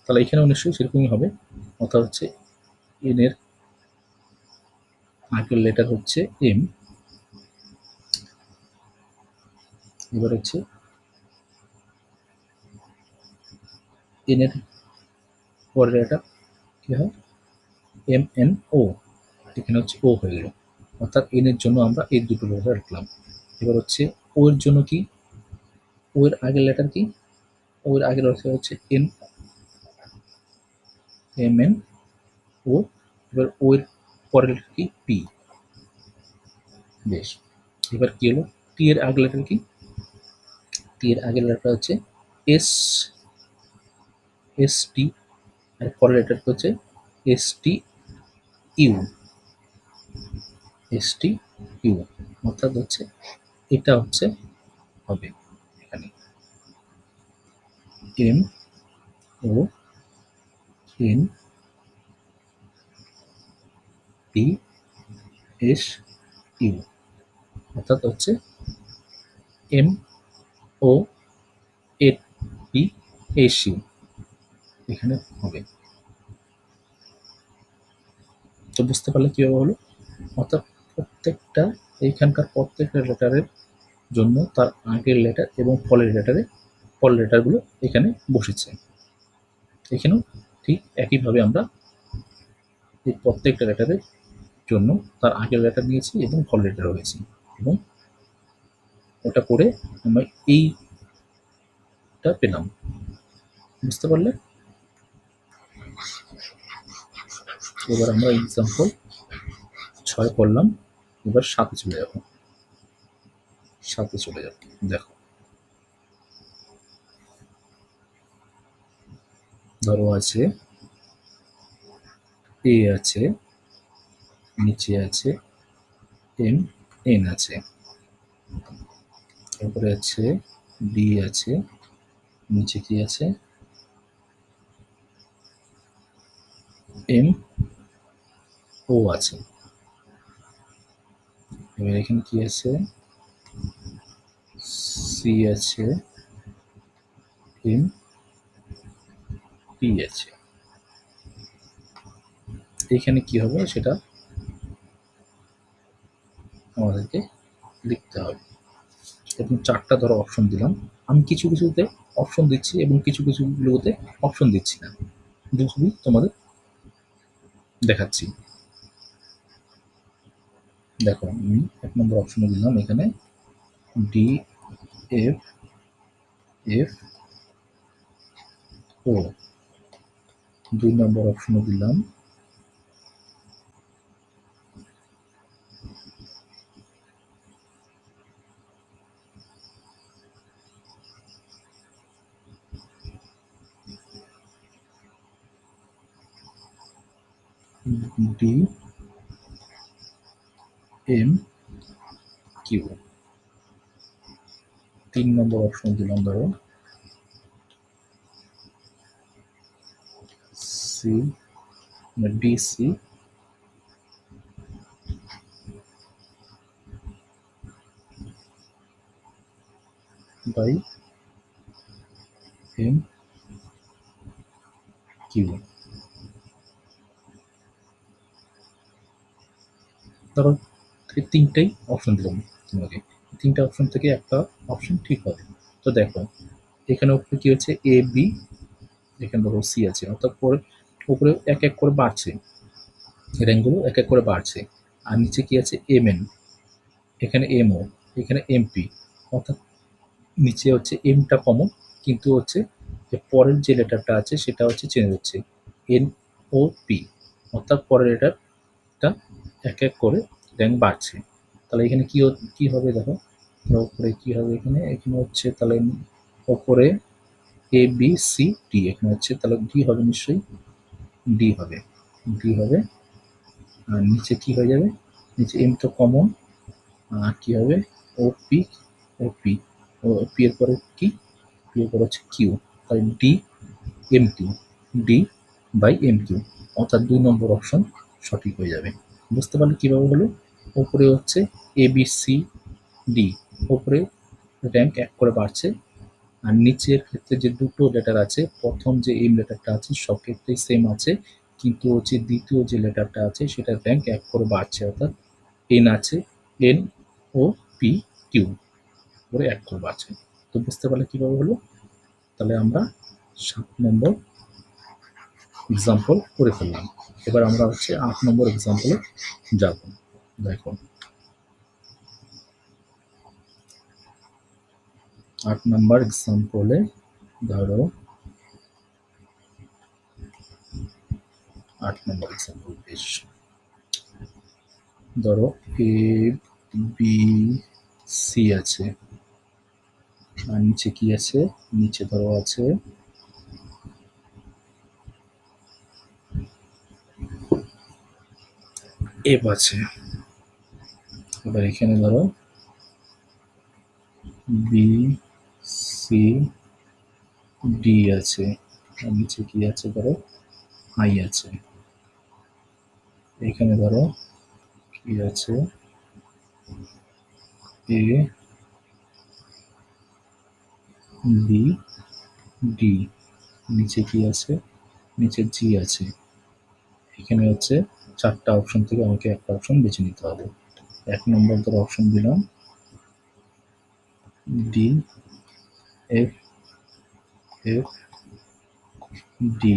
তাহলে এখানেও নিশ্চয়ই সেরকমই হবে। অর্থাৎ হচ্ছে এন এর আগের লেটার হচ্ছে এম, এবার হচ্ছে এন এর পরের লেটার কি হয় এম এন ও, এখানে হচ্ছে ও হয়ে গেল। অর্থাৎ এন এর জন্য আমরা এই দুটো লেটার রাখলাম। এবার হচ্ছে ও এর জন্য কি, ও এর আগের লেটার কি, ও এর আগের লেটার হচ্ছে এন এম এন ও, এবার ও এর পরের লেটার কি পি। বেশ, এবার কি হলো, টি এর আগের লেটার কি, টি এর আগের লেটার হচ্ছে এস, এস টি, আর পরের লেটার হচ্ছে S T U, S T U. অর্থাৎ হচ্ছে এটা হচ্ছে হবে এখানে M O N P S U, অর্থাৎ হচ্ছে M O A P AC এখানে হবে। তো বুঝতে পারলে কিভাবে হলো? অর্থাৎ প্রত্যেকটা এইখানকার প্রত্যেকটা লেটারের জন্য তার আগের লেটার এবং পরের লেটারগুলো এখানে বসেছে। এখানেও ঠিক একইভাবে আমরা এই প্রত্যেকটা লেটারের জন্য তার আগের লেটার নিয়েছি এবং পরের লেটার হয়েছি এবং ওটা করে আমরা এইটা পেলাম। বুঝতে পারলে? এবার আমরা এক্সাম্পল 6 করলাম। এবার 7 চলে যাব। দেখো, ধরো আছে এ আছে, নিচে আছে এম এন আছে, তারপরে আছে ডি আছে, নিচে কি আছে এম ও আছে। এবার এখানে কি আছে সি আছে, এম পি আছে। এখানে কি হবে সেটা আমাদেরকে লিখতে হবে। এবং 4টা ধরো অপশন দিলাম। আমি কিছু কিছুতে অপশন দিচ্ছি এবং কিছু কিছুগুলোতে অপশন দিচ্ছি না, দুটোই তোমাদের দেখাচ্ছি। দেখো, আমি 1 নম্বর অপশনে দিলাম এখানে ডি এফ এফ ও। 2 নম্বর অপশনে দিলাম ডি এম কিউ। 3 নম্বর অপশন দিলাম ধরো C D C by M Q. ধরো 3টাই অপশন দিলাম তোমাকে। 3টা অপশন থেকে একটা অপশন ঠিক হবে। তো দেখো, এখানে উপরে কি হচ্ছে এ বি, এখানে ধরো সি আছে, অর্থাৎ উপরে এক এক করে বাড়ছে, র্যাঙ্কগুলো এক এক করে বাড়ছে। আর নিচে কি আছে এম এন, এখানে এম ও, এখানে এমপি। অর্থাৎ নিচে হচ্ছে এমটা কমন, কিন্তু হচ্ছে যে পরের যে লেটারটা আছে সেটা হচ্ছে চেঞ্জ হচ্ছে এন ও পি। অর্থাৎ পরের লেটারটা এক এক করে র্যাঙ্ক বাড়ছে। তাহলে এখানে কি হবে দেখো, উপরে কি হবে, এখানে এখানে হচ্ছে তাহলে ওপরে এ বি সি ডি, এখানে হচ্ছে তাহলে ডি হবে নিশ্চয়ই, ডি হবে। আর নিচে কি হয়ে যাবে, নিচে এম তো কমন, আর কি হবে O P, O P, O P এর পরে কি, পি এর পরে হচ্ছে কিউ, তাই D M Q, D by M Q. অর্থাৎ 2 নম্বর অপশন সঠিক হয়ে যাবে। বুঝতে পারলে কীভাবে হলো? উপরে হচ্ছে এ বি সি ডি, উপরে র্যাঙ্ক এক করে বাড়ছে, আর নিচের ক্ষেত্রে যে দুটো লেটার আছে, প্রথম যে এম লেটারটা আছে সব ক্ষেত্রেই সেম আছে, কিন্তু হচ্ছে দ্বিতীয় যে লেটারটা আছে সেটার র্যাঙ্ক এক করে বাড়ছে, অর্থাৎ এন আছে, এন ও পি কিউ করে এক করে বাড়ছে। তো বুঝতে পারলে কীভাবে হলো? তাহলে আমরা 7 নম্বর এক্সাম্পল করে ফেললাম। এবার আমরা হচ্ছে 8 নম্বর এক্সাম্পলে যাব। দেখো, 8 নম্বর এক্সাম্পলে ধরো 8 নম্বর এক্সাম্পল বেশ, ধরো এ বি সি আছে, আর নিচে কি আছে, নিচে ধরো আছে এফ আছে। এবার এখানে ধরো বি সি ডি আছে, আর নিচে কি আছে ধরো আই আছে। এখানে ধরো কি আছে এ বি, ডি, নিচে কি আছে, নিচে জি আছে। এখানে হচ্ছে 4টা অপশন থেকে আমাকে একটা অপশন বেছে নিতে হবে। 1 নম্বর ধরে অপশন দিলাম ডি, এফ, এফ, ডি।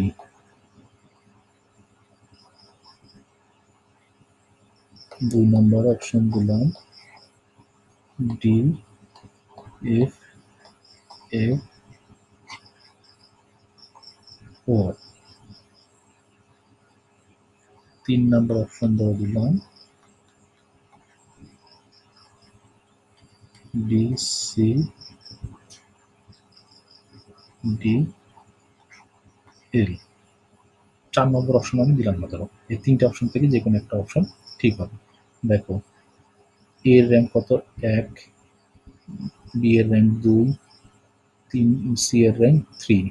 2 নম্বর অপশন দিলাম ডি, এফ, এফ, ও। 3 নম্বর অপশন ধরে দিলাম ডি, সি, ডি, এল। 4 নম্বর অপশন আমি দিলাম না ধরো। এই 3টে অপশন থেকে যে কোনো একটা অপশন ঠিক হবে। দেখো এ এর র্যাঙ্ক কত? 1, বি এর র্যাঙ্ক 2, 3, সি এর র্যাঙ্ক 3।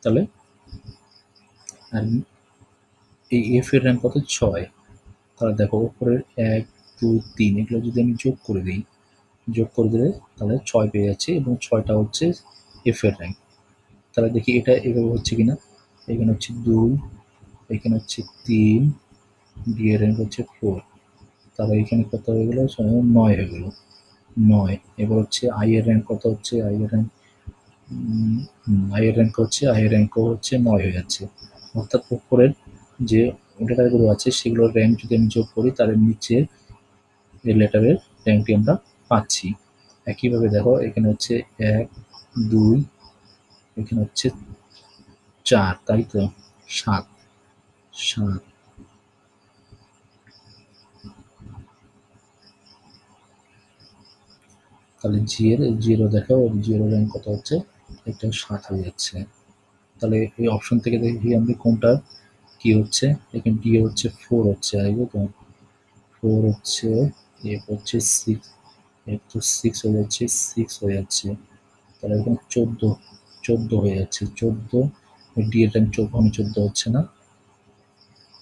তাহলে আর এই এফ এর র্যাঙ্ক কত? 6। তাহলে দেখো উপরের 1, 2, 3 এগুলো যদি আমি যোগ করে দিই, যোগ করে দিলে তাহলে 6 পেয়ে যাচ্ছে এবং 6টা হচ্ছে এফ এর র্যাঙ্ক। তাহলে দেখি এটা এভাবে হচ্ছে কিনা। এখানে হচ্ছে 2, এখানে হচ্ছে 3, ডি এর র্যাঙ্ক হচ্ছে 4। তাহলে এখানে কত হয়ে গেল? 9 হয়ে গেল। 9। এবার হচ্ছে আই এর র্যাঙ্ক কত হচ্ছে? আই এর র্যাঙ্ক আই এর র্যাঙ্ক হচ্ছে, আই এর র্যাঙ্কও হচ্ছে 9 হয়ে যাচ্ছে। অর্থাৎ উপরের যে লেটারগুলো আছে সেগুলোর র্যাঙ্ক যদি আমি যোগ করি তাহলে নিচের এই লেটারের র্যাঙ্কটি আমরা পাচ্ছি। একইভাবে দেখো এখানে হচ্ছে 1, 2, এখানে হচ্ছে 4, তাই তো? 7, 7। তাহলে জিরো দেখো, জিরো র্যাঙ্ক কত হচ্ছে? এটা 7 হয়ে যাচ্ছে। তাহলে এই অপশন থেকে দেখি আমি কোনটা কি হচ্ছে। এখানে ডি হচ্ছে 4 হচ্ছে, আইবো তো 4 হচ্ছে, এফ হচ্ছে 6, এফ তো 6 হয়ে যাচ্ছে, 6 হয়ে যাচ্ছে। তাহলে এখানে 14 হয়ে যাচ্ছে, 14। ডি এর র্যাঙ্ক 14 হচ্ছে না।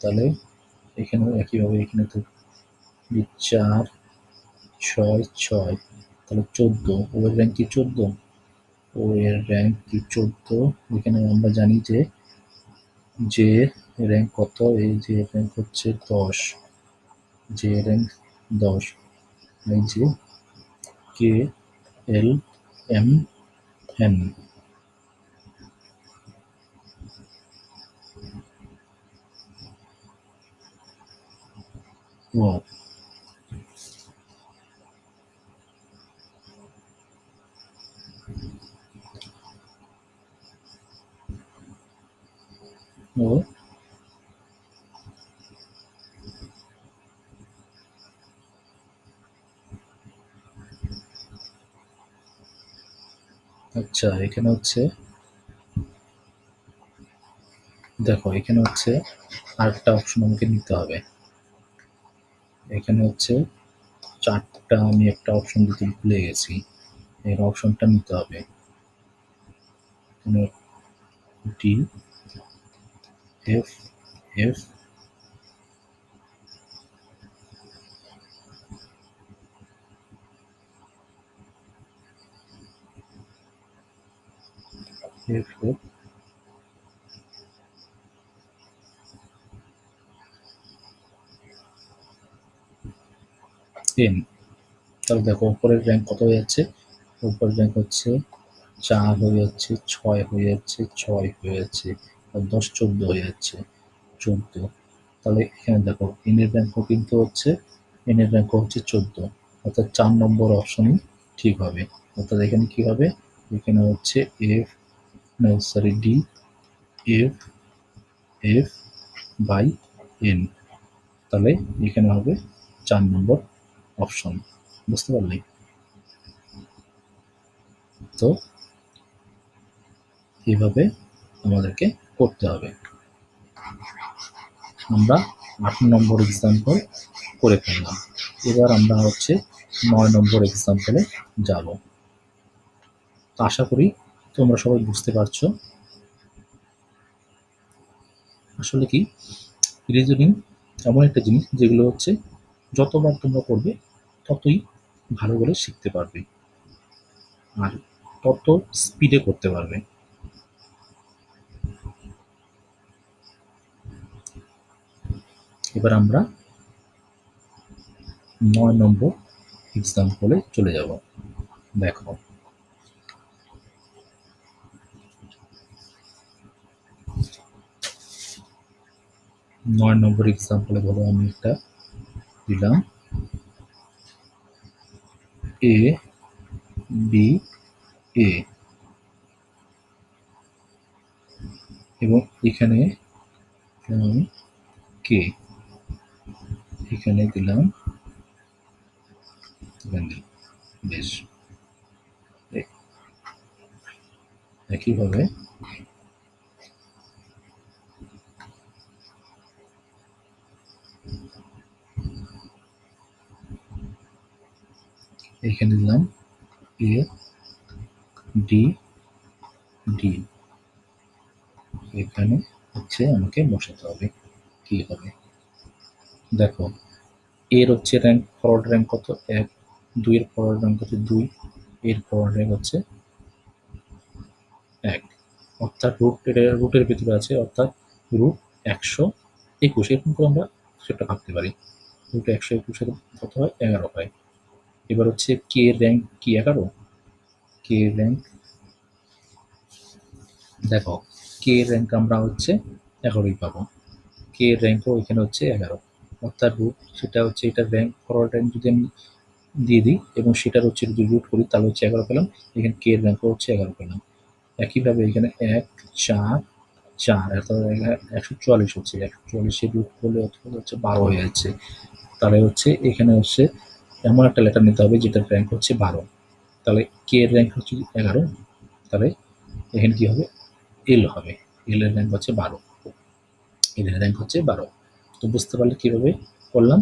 তাহলে এখানেও একইভাবে এখানে তো 4, 6, 6, তাহলে 14। ও এর র্যাঙ্ক কি 14? ও এর র্যাঙ্ক কি 14? এখানে আমরা জানি যে যে র্যাঙ্ক কত, এই যে র্যাঙ্ক হচ্ছে 10, যে র্যাঙ্ক 10। এই যে কে, এল, এম, এন। ও ও আচ্ছা, এখানে হচ্ছে দেখো এখানে হচ্ছে আরেকটা অপশন আমাকে নিতে হবে। এখানে হচ্ছে 4টা আমি একটা অপশন দিতে ভুলে গেছি, এর অপশনটা নিতে হবে। এখানে D, F, F, F, F, N. তাহলে দেখো উপরের র্যাঙ্ক কত হয়ে যাচ্ছে? উপরের র্যাঙ্ক হচ্ছে 4 হয়ে যাচ্ছে, 6 হয়ে যাচ্ছে, 6 হয়ে যাচ্ছে, আর 10, 14 হয়ে যাচ্ছে, 14। তাহলে এখানে দেখো এন এর র্যাঙ্কও কিন্তু হচ্ছে, এন এর র্যাঙ্কও হচ্ছে 14। অর্থাৎ 4 নম্বর অপশনই ঠিক হবে। অর্থাৎ এখানে কি হবে? এখানে হচ্ছে F, sorry D, F, F by N. তাহলে এখানে হবে 4 নম্বর অপশন। বুঝতে পারলি? তো এইভাবে আমাদেরকে করতে হবে। আমরা 8 নম্বর এক্সাম্পল করে ফেললাম। এবার আমরা হচ্ছে 9 নম্বর এক্সাম্পলে যাব। তো আশা করি তোমরা সবাই বুঝতে পারছো। আসলে কি রিজনিং এমন একটা জিনিস যেগুলো হচ্ছে যতবার তোমরা করবে ততই ভালো করে শিখতে পারবে। আর তত স্পিডে করতে পারবে। এবার আমরা ৯ নম্বর এক্সাম্পলে চলে যাব। দেখো, ৯ নম্বর এক্সাম্পলে ধরো আমি একটা দিলাম এ বি এ, এবং এখানে আমি কে, এখানে দিলাম বেশ। একইভাবে এখানে দিলাম এ ডি ডি, এখানে হচ্ছে আমাকে বসাতে হবে কি হবে। দেখো, এর হচ্ছে র্যাঙ্ক, ফরওয়ার্ড র্যাঙ্ক কত ১, ২ এর ফরওয়ার্ড র্যাঙ্ক হচ্ছে ২, এর ফরওয়ার্ড র্যাঙ্ক হচ্ছে ১, অর্থাৎ রুটের ভিতরে আছে, অর্থাৎ রুট ১২১, এরকম করে আমরা সেটা ভাবতে পারি। রুট ১২১ কত হয় ১১ হয়। এবার হচ্ছে কে র্যাঙ্ক কি ১১, কে র্যাঙ্ক, দেখো কে র্যাঙ্ক আমরা হচ্ছে ১১ই পাবো, কে র্যাঙ্কও এখানে হচ্ছে ১১, অর্থাৎ রুট সেটা হচ্ছে এটার র্যাঙ্ক, ফরওয়ার্ড র্যাঙ্ক যদি আমি দিয়ে দিই এবং সেটার হচ্ছে যদি রুট করি তাহলে হচ্ছে ১১ পেলাম, এখানে কে এর র্যাঙ্কও হচ্ছে ১১ পেলাম। একইভাবে এখানে ১ ৪ ৪ এত ১৪৪ হচ্ছে, ১৪৪ রুট করলে হচ্ছে ১২ হয়ে যাচ্ছে। তাহলে হচ্ছে এখানে হচ্ছে এমন একটা লেটার নিতে হবে যেটার র্যাঙ্ক হচ্ছে ১২, তাহলে কে এর র্যাঙ্ক হচ্ছে ১১, তাহলে এখানে কি হবে এল হবে, এল এর র্যাঙ্ক হচ্ছে ১২, এল এর র্যাঙ্ক হচ্ছে ১২। তো বুঝতে পারলে কিভাবে করলাম।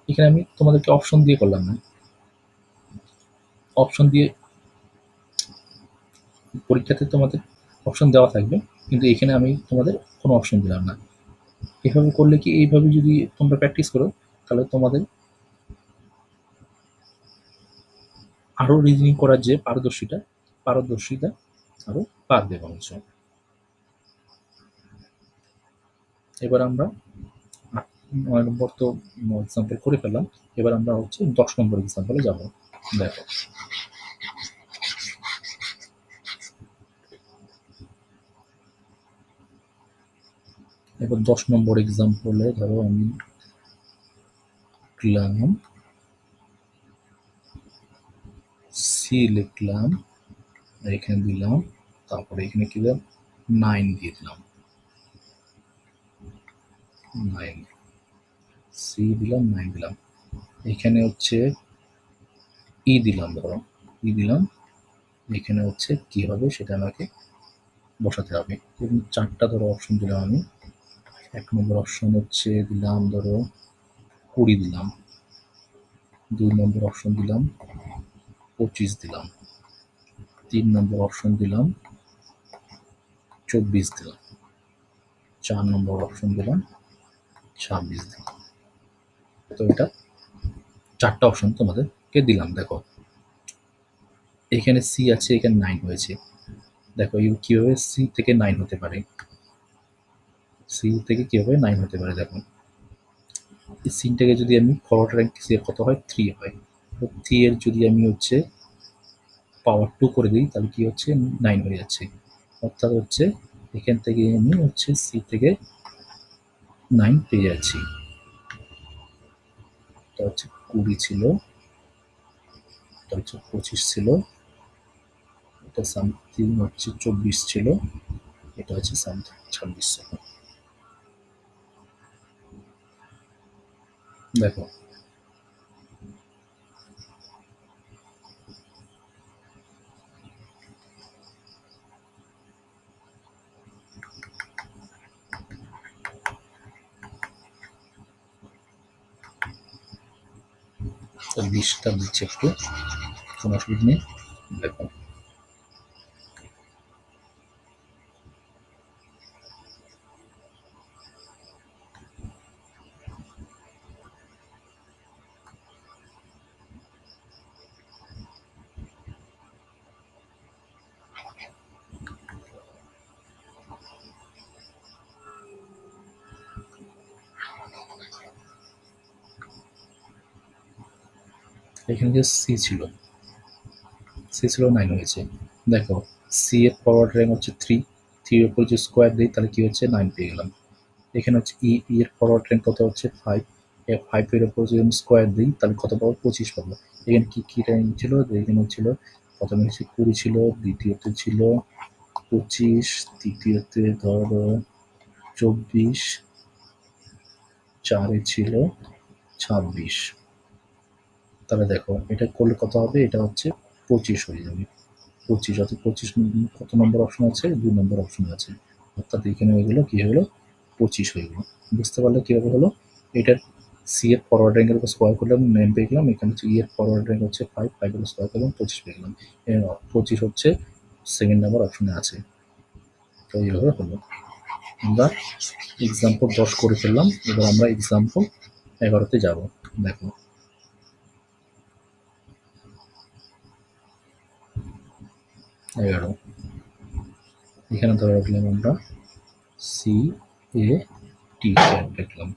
এখানে আমি তোমাদেরকে অপশন দিয়ে করলাম না, অপশন দিয়ে পরীক্ষাতে তোমাদের অপশন দেওয়া থাকবে, কিন্তু এখানে আমি তোমাদের কোনো অপশন দিলাম না। এভাবে করলে কি, এইভাবে যদি তোমরা প্র্যাকটিস করো তাহলে তোমাদের আরও রিজনিং করার যে পারদর্শিতা আরও বাড়বে মানুষ। এবার আমরা ৯ নম্বর তো এক্সাম্পল করে ফেললাম, এবার আমরা হচ্ছে ১০ নম্বর এক্সাম্পলে যাব। দেখো, এবার ১০ নম্বর এক্সাম্পলে ধরো আমি লিখলাম সি, লিখলাম এখানে দিলাম, তারপরে এখানে কি দিলাম 9 দিয়ে দিলাম, 9 সি দিলাম, 9 দিলাম, এখানে হচ্ছে ই দিলাম, ধরো ই দিলাম, এখানে হচ্ছে কি হবে সেটা আমাকে বসাতে হবে। এবং 4টা ধরো অপশন দিলাম আমি। ১ নম্বর অপশন হচ্ছে দিলাম ধরো ২০ দিলাম, ২ নম্বর অপশন দিলাম ২৫ দিলাম, ৩ নম্বর অপশন দিলাম ২৪ দিলাম, ৪ নম্বর অপশন দিলাম ২৬ দিলাম। তো এটা 4টা অপশন তোমাদেরকে দিলাম। দেখো এখানে সি আছে, এখানে 9 হয়েছে। দেখো কিভাবে সি থেকে 9 হতে পারে, সি থেকে কিভাবে 9 হতে পারে। দেখো এই সিনটাকে যদি আমি ফরওয়ার্ড র্যাঙ্ক কত হয় 3 হয়, তো 3 এর যদি আমি হচ্ছে পাওয়ার 2 করে দিই তাহলে কি হচ্ছে 9 হয়ে যাচ্ছে, অর্থাৎ হচ্ছে এখান থেকে আমি হচ্ছে সি থেকে 9 পেয়ে যাচ্ছি। এটা হচ্ছে 20 ছিল, এটা হচ্ছে 25 ছিল, এটা সামথিং হচ্ছে 24 ছিল, এটা হচ্ছে সামথিং 26 ছিল। দেখো লিস্টটা দিচ্ছে একটু, কোনো অসুবিধা নেই। দেখো এখানে যে সি ছিল 9 হয়েছে। দেখো সি এর ফরওয়ার্ড র্যাঙ্ক হচ্ছে 3, 3 এর উপর যে স্কোয়ার দিই তাহলে কি হচ্ছে 9 পেয়ে গেলাম। এখানে হচ্ছে এর ফরওয়ার্ড র্যাঙ্ক কত হচ্ছে 5, 5 এর উপর যদি আমি স্কোয়ার দিই তাহলে কত পাবো 25 পাবো। এখানে কি র্যাঙ্ক ছিল, এখানে ছিল প্রথমে হচ্ছে 20 ছিল, দ্বিতীয়তে ছিল 25, তৃতীয়তে ধরো 24, 4 ছিল 26। তাহলে দেখো এটা করলে কত হবে, এটা হচ্ছে 25 হয়ে যাবে। 25 অর্থাৎ 25 কত নম্বর অপশন আছে, 2 নম্বর অপশন আছে, অর্থাৎ এখানে হয়ে গেলো কি হলো 25 হয়ে গেলো। বুঝতে পারলে কীভাবে হলো? এটার সি এর ফরওয়ার্ড র্যাঙ্কের উপর স্কোয়ার করলাম 9 পেয়ে গেলাম, এখানে হচ্ছে ই এর ফরওয়ার্ড র্যাঙ্ক হচ্ছে 5, 5 এর স্কোয়ার করলাম 25 পেয়ে গেলাম। 25 হচ্ছে সেকেন্ড নাম্বার অপশনে আছে। তো এইভাবে হলো। আমরা এক্সাম্পল 10 করে ফেললাম, এবার আমরা এক্সাম্পল 11তে যাব। দেখো 11, এখানে ধরে রাখলাম আমরা সি এ টি লিখলাম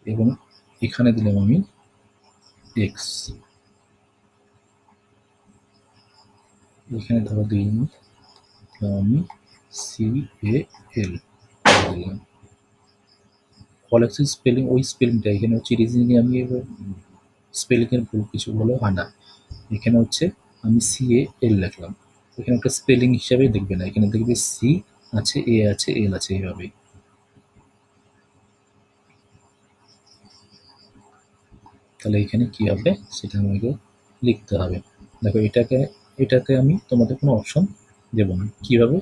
এবং এখানে দিলাম আমি এক্স, এখানে ধরো দিলাম আমি সি এ এল দিলাম। কলেজের স্পেলিং ওই স্পেলিংটা এখানে হচ্ছে রিজনিংয়ে আমি স্পেলিংয়ের ভুল কিছু হলো হয় না, এখানে হচ্ছে আমি সি এ এল লিখলাম। এখানে একটা স্পেলিং হিসাবে দেখবে না, এখানে দেখবে সি আছে এ আছে এল আছে এইভাবে। তাহলে এখানে কি হবে সেটা আমাকে লিখতে হবে। দেখো এটাতে আমি তোমাদের কোনো অপশন দেব না, কীভাবে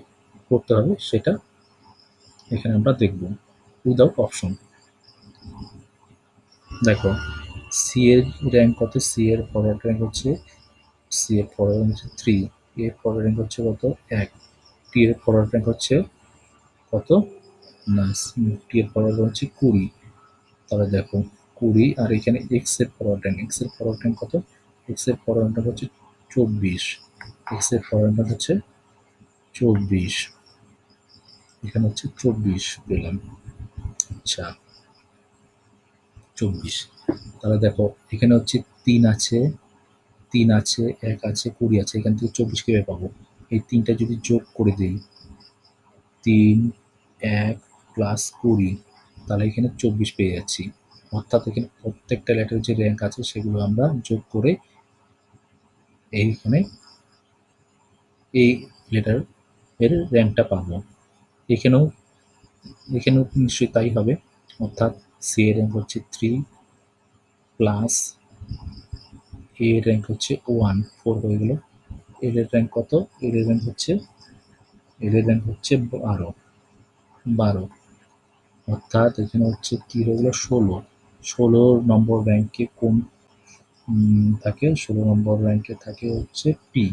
করতে হবে সেটা এখানে আমরা দেখব উইদাউট অপশন। দেখো সি এর র্যাঙ্ক কত, সি এর ফরওয়ার্ড র্যাঙ্ক হচ্ছে, সি এর ফরওয়ার্ড র্যাঙ্ক হচ্ছে 3, এর ফরওয়ার্ড র্যাঙ্ক হচ্ছে কত 1, টি এর ফরওয়ার্ড র্যাঙ্ক হচ্ছে কত না, টি এর ফরওয়ার্ড র্যাঙ্ক হচ্ছে 20। তাহলে দেখো 20 আর এখানে এক্স এর ফরওয়ার্ড র্যাঙ্ক, এক্স এর ফরওয়ার্ড র্যাঙ্ক কত, এক্স এর ফরওয়ার্ড র্যাঙ্ক হচ্ছে 24, এক্স এর ফরওয়ার্ড র্যাঙ্ক হচ্ছে 24, এখানে হচ্ছে 24 পেলাম। আচ্ছা 24, তাহলে দেখো এখানে হচ্ছে 3 আছে, 3 আছে, 1 আছে, 20 আছে, এখান থেকে 24 কীভাবে পাবো? এই 3টা যদি যোগ করে দিই, 3, 1 প্লাস 20, তাহলে এখানে 24 পেয়ে যাচ্ছি। অর্থাৎ এখানে প্রত্যেকটা লেটারের যে র্যাঙ্ক আছে সেগুলো আমরা যোগ করে এইখানে এই লেটার এর র্যাঙ্কটা পাবো। এখানেও এখানেও নিশ্চয়ই তাই হবে, অর্থাৎ সি এর র্যাঙ্ক হচ্ছে 3 প্লাস এ এর র্যাঙ্ক হচ্ছে 1, 4 হয়ে গেল। এল এর র্যাঙ্ক কত, এল এর র্যাঙ্ক হচ্ছে 12, অর্থাৎ এখানে হচ্ছে কি হয়ে গেল 16 নম্বর র্যাঙ্কে কোন থাকে, 16 নম্বর র্যাঙ্কে থাকে হচ্ছে পি,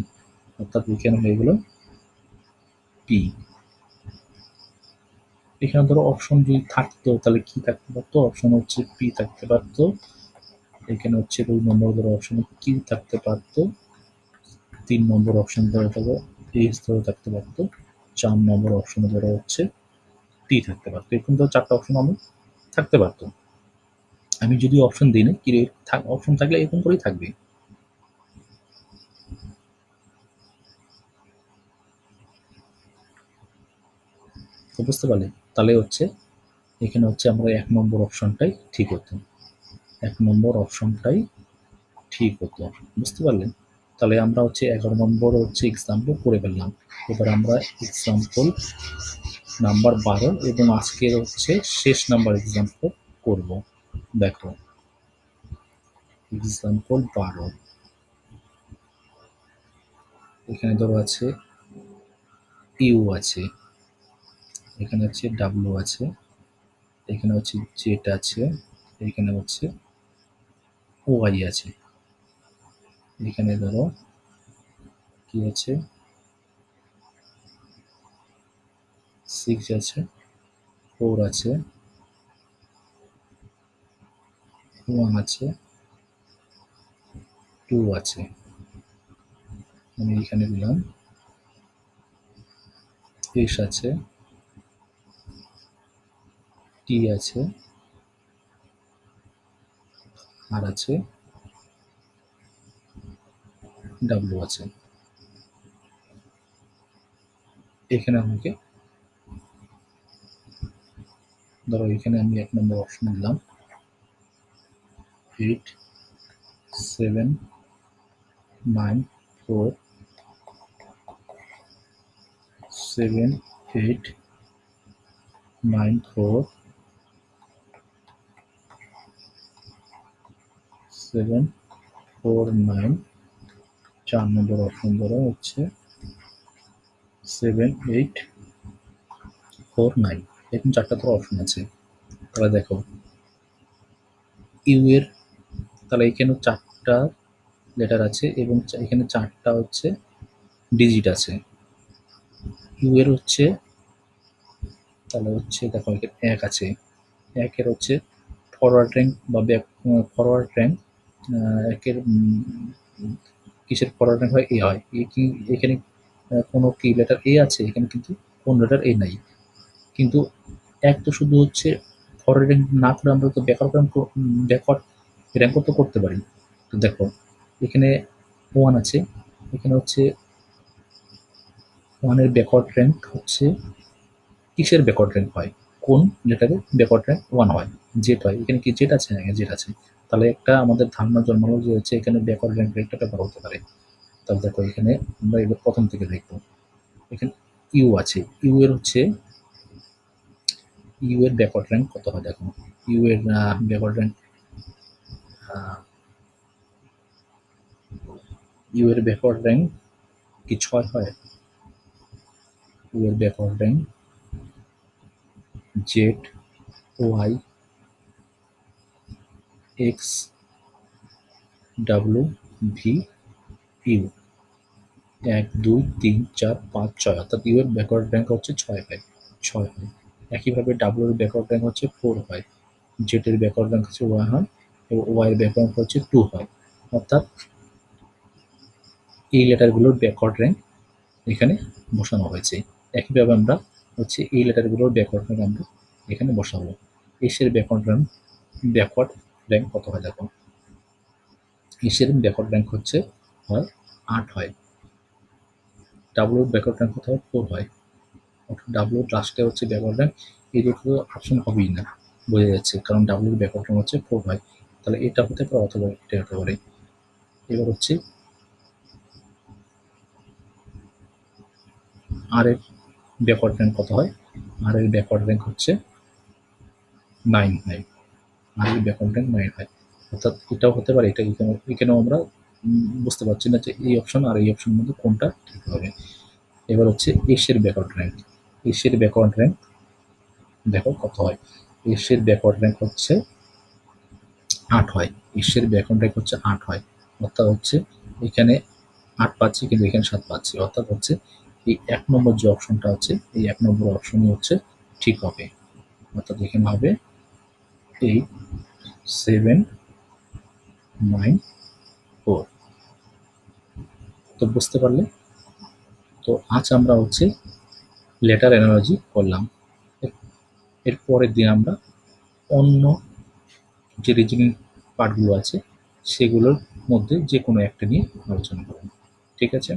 অর্থাৎ এখানে হয়ে গেল পি। এখানে ধরো অপশন যদি থাকতো তাহলে কি থাকতে পারতো, অপশন হচ্ছে পি থাকতে পারতো, এখানে হচ্ছে 2 নম্বর ধরো অপশনে কিউ থাকতে পারতো, 3 নম্বর অপশন ধরে থাকো এইচ ধরে থাকতে পারতো, 4 নম্বর অপশনে ধরো হচ্ছে টি থাকতে পারতো। এরকম ধরো 4টা অপশন আমি থাকতে পারতো। আমি যদি অপশন দিই না কি অপশন থাকলে এরকম করেই থাকবে। তো বুঝতে পারলে? তাহলে হচ্ছে এখানে হচ্ছে আমরা 1 নম্বর অপশনটাই ঠিক হতো, 1 নম্বর অপশনটাই ঠিক হতো। বুঝতে পারলেন? তাহলে আমরা হচ্ছে 11 নম্বর হচ্ছে এক্সাম্পল করে ফেললাম। এবার আমরা এক্সাম্পল নাম্বার 12 এবং আজকের হচ্ছে শেষ নাম্বার এক্সাম্পল করব। দেখো এক্সাম্পল 12, এখানে ধরো আছে ইউ আছে, এখানে হচ্ছে ডাব্লু আছে, এখানে হচ্ছে জেড আছে, এখানে হচ্ছে ওয়াই আছে, এখানে ধরো কি আছে 6 আছে, 4 আছে, 1 আছে, 2 আছে। আমি এখানে দিলাম এস আছে, টি আছে, আর আছে ডাব্লিউ আছে। এখানে আমাকে ধরো এখানে আমি 1 নম্বর অপশন দিলাম 8 7 9 4 7 8 9 4 7 4 9। 4 নম্বর অপশন ধরো হচ্ছে 7 8 4 9। এরকম 4টা তো অপশন আছে। তাহলে দেখো ইউ এর, তাহলে এখানে 4টা লেটার আছে এবং এখানে 4টা হচ্ছে ডিজিট আছে। ইউ এর হচ্ছে, তাহলে হচ্ছে দেখো এখানে 1 আছে। 1 এর হচ্ছে ফরওয়ার্ড র্যাঙ্ক বা ব্যাক ফরওয়ার্ড র্যাঙ্ক। 1 এর কিসের ফরওয়ার্ড র্যাঙ্ক হয়? এ হয়। এ কি এখানে কোনো কি লেটার এ আছে? এখানে কিন্তু কোন লেটার এ নাই। কিন্তু 1 তো শুধু হচ্ছে ফরওয়ার্ড র্যাঙ্ক না করে আমরা তো ব্যাকওয়ার্ড র্যাঙ্ক তো করতে পারি। তো দেখো এখানে 1 আছে, এখানে হচ্ছে 1 এর ব্যাকওয়ার্ড র্যাঙ্ক হচ্ছে কিসের ব্যাকওয়ার্ড র্যাঙ্ক হয়? কোন লেটারের ব্যাকওয়ার্ড র্যাঙ্ক 1 হয়? জেড হয়। এখানে কি জেড আছে? হ্যাঁ, জেড আছে। তাহলে একটা আমাদের ধারণা জন্মালো যে হচ্ছে এখানে ব্যাকওয়ার্ড র্যাঙ্ক একটা ব্যাপার হতে পারে। তাহলে দেখো এখানে আমরা এবার প্রথম থেকে দেখব। এখানে ইউ আছে। ইউ এর ব্যাকওয়ার্ড র্যাঙ্ক কত হয় দেখো। ইউ এর ব্যাকওয়ার্ড র্যাঙ্ক ইউ এর ব্যাকওয়ার্ড র্যাঙ্ক কি 6 হয়? ইউ এর backward rank Z Y X W V U 1 2 3 4 5 6, অর্থাৎ ইউ এর ব্যাকওয়ার্ড র্যাঙ্ক হচ্ছে 6 হয়। 6 হয়। একইভাবে ডাব্লিউ এর ব্যাকওয়ার্ড র্যাঙ্ক হচ্ছে 4 হয়। জেড এর ব্যাকওয়ার্ড র্যাঙ্ক হচ্ছে 1 হয় এবং ওয়াই এর ব্যাকওয়ার্ড হচ্ছে 2 হয়। অর্থাৎ এই লেটারগুলোর ব্যাকওয়ার্ড র্যাঙ্ক এখানে বসানো হয়েছে। একইভাবে আমরা হচ্ছে এই লেটারগুলোর ব্যাকওয়ার্ড র্যাঙ্ক আমরা এখানে বসাবো। এসের ব্যাকওয়ার্ড র্যাঙ্ক কত হয় দেখো। এসের ব্যাকওয়ার্ড র্যাঙ্ক হচ্ছে হয় 8 হয়। ডাব্লিউর ব্যাকওয়ার্ড র্যাঙ্ক কত হয়? 4 হয়। অর্থাৎ ডাব্লিউর লাস্টে হচ্ছে ব্যাকওয়ার্ড র্যাঙ্ক, এই দুটো অপশন হবেই না, বোঝা যাচ্ছে, কারণ ডাব্লিউর ব্যাকওয়ার্ড র্যাঙ্ক হচ্ছে 4 হয়। তাহলে এটা হতে পারে অথবা এটা হতে পারে। এবার হচ্ছে আর এর ব্যাকওয়ার্ড র্যাঙ্ক কত হয়? আর এর ব্যাকওয়ার্ড র্যাঙ্ক হচ্ছে 9 হয়। আর এর ব্যাকওয়ার্ড র্যাঙ্ক 9 হয়। অর্থাৎ এটাও হতে পারে, এটা এখানেও আমরা বুঝতে পারছি না যে এই অপশন আর এই অপশনের মধ্যে কোনটা ঠিক হবে। এবার হচ্ছে এসের ব্যাকওয়ার্ড র্যাঙ্ক। এসের ব্যাকওয়ার্ড র্যাঙ্ক দেখো কত হয়। এসের ব্যাকওয়ার্ড র্যাঙ্ক হচ্ছে 8 হয়। এসের ব্যাকওয়ার্ড র্যাঙ্ক হচ্ছে 8 হয়। অর্থাৎ হচ্ছে এখানে 8 পাচ্ছি কিন্তু এখানে 7 পাচ্ছি। অর্থাৎ হচ্ছে এই 1 নম্বর যে অপশনটা আছে, এই 1 নম্বর অপশনই হচ্ছে ঠিক হবে। অর্থাৎ এখানে হবে 8 7 9 4। তো বুঝতে পারলে? তো আজ আমরা হচ্ছে লেটার অ্যানালজি করলাম। এর পরের দিন আমরা অন্য যে রিজনিং পার্টগুলো আছে সেগুলোর মধ্যে যে কোনো একটা নিয়ে আলোচনা করব। ঠিক আছে?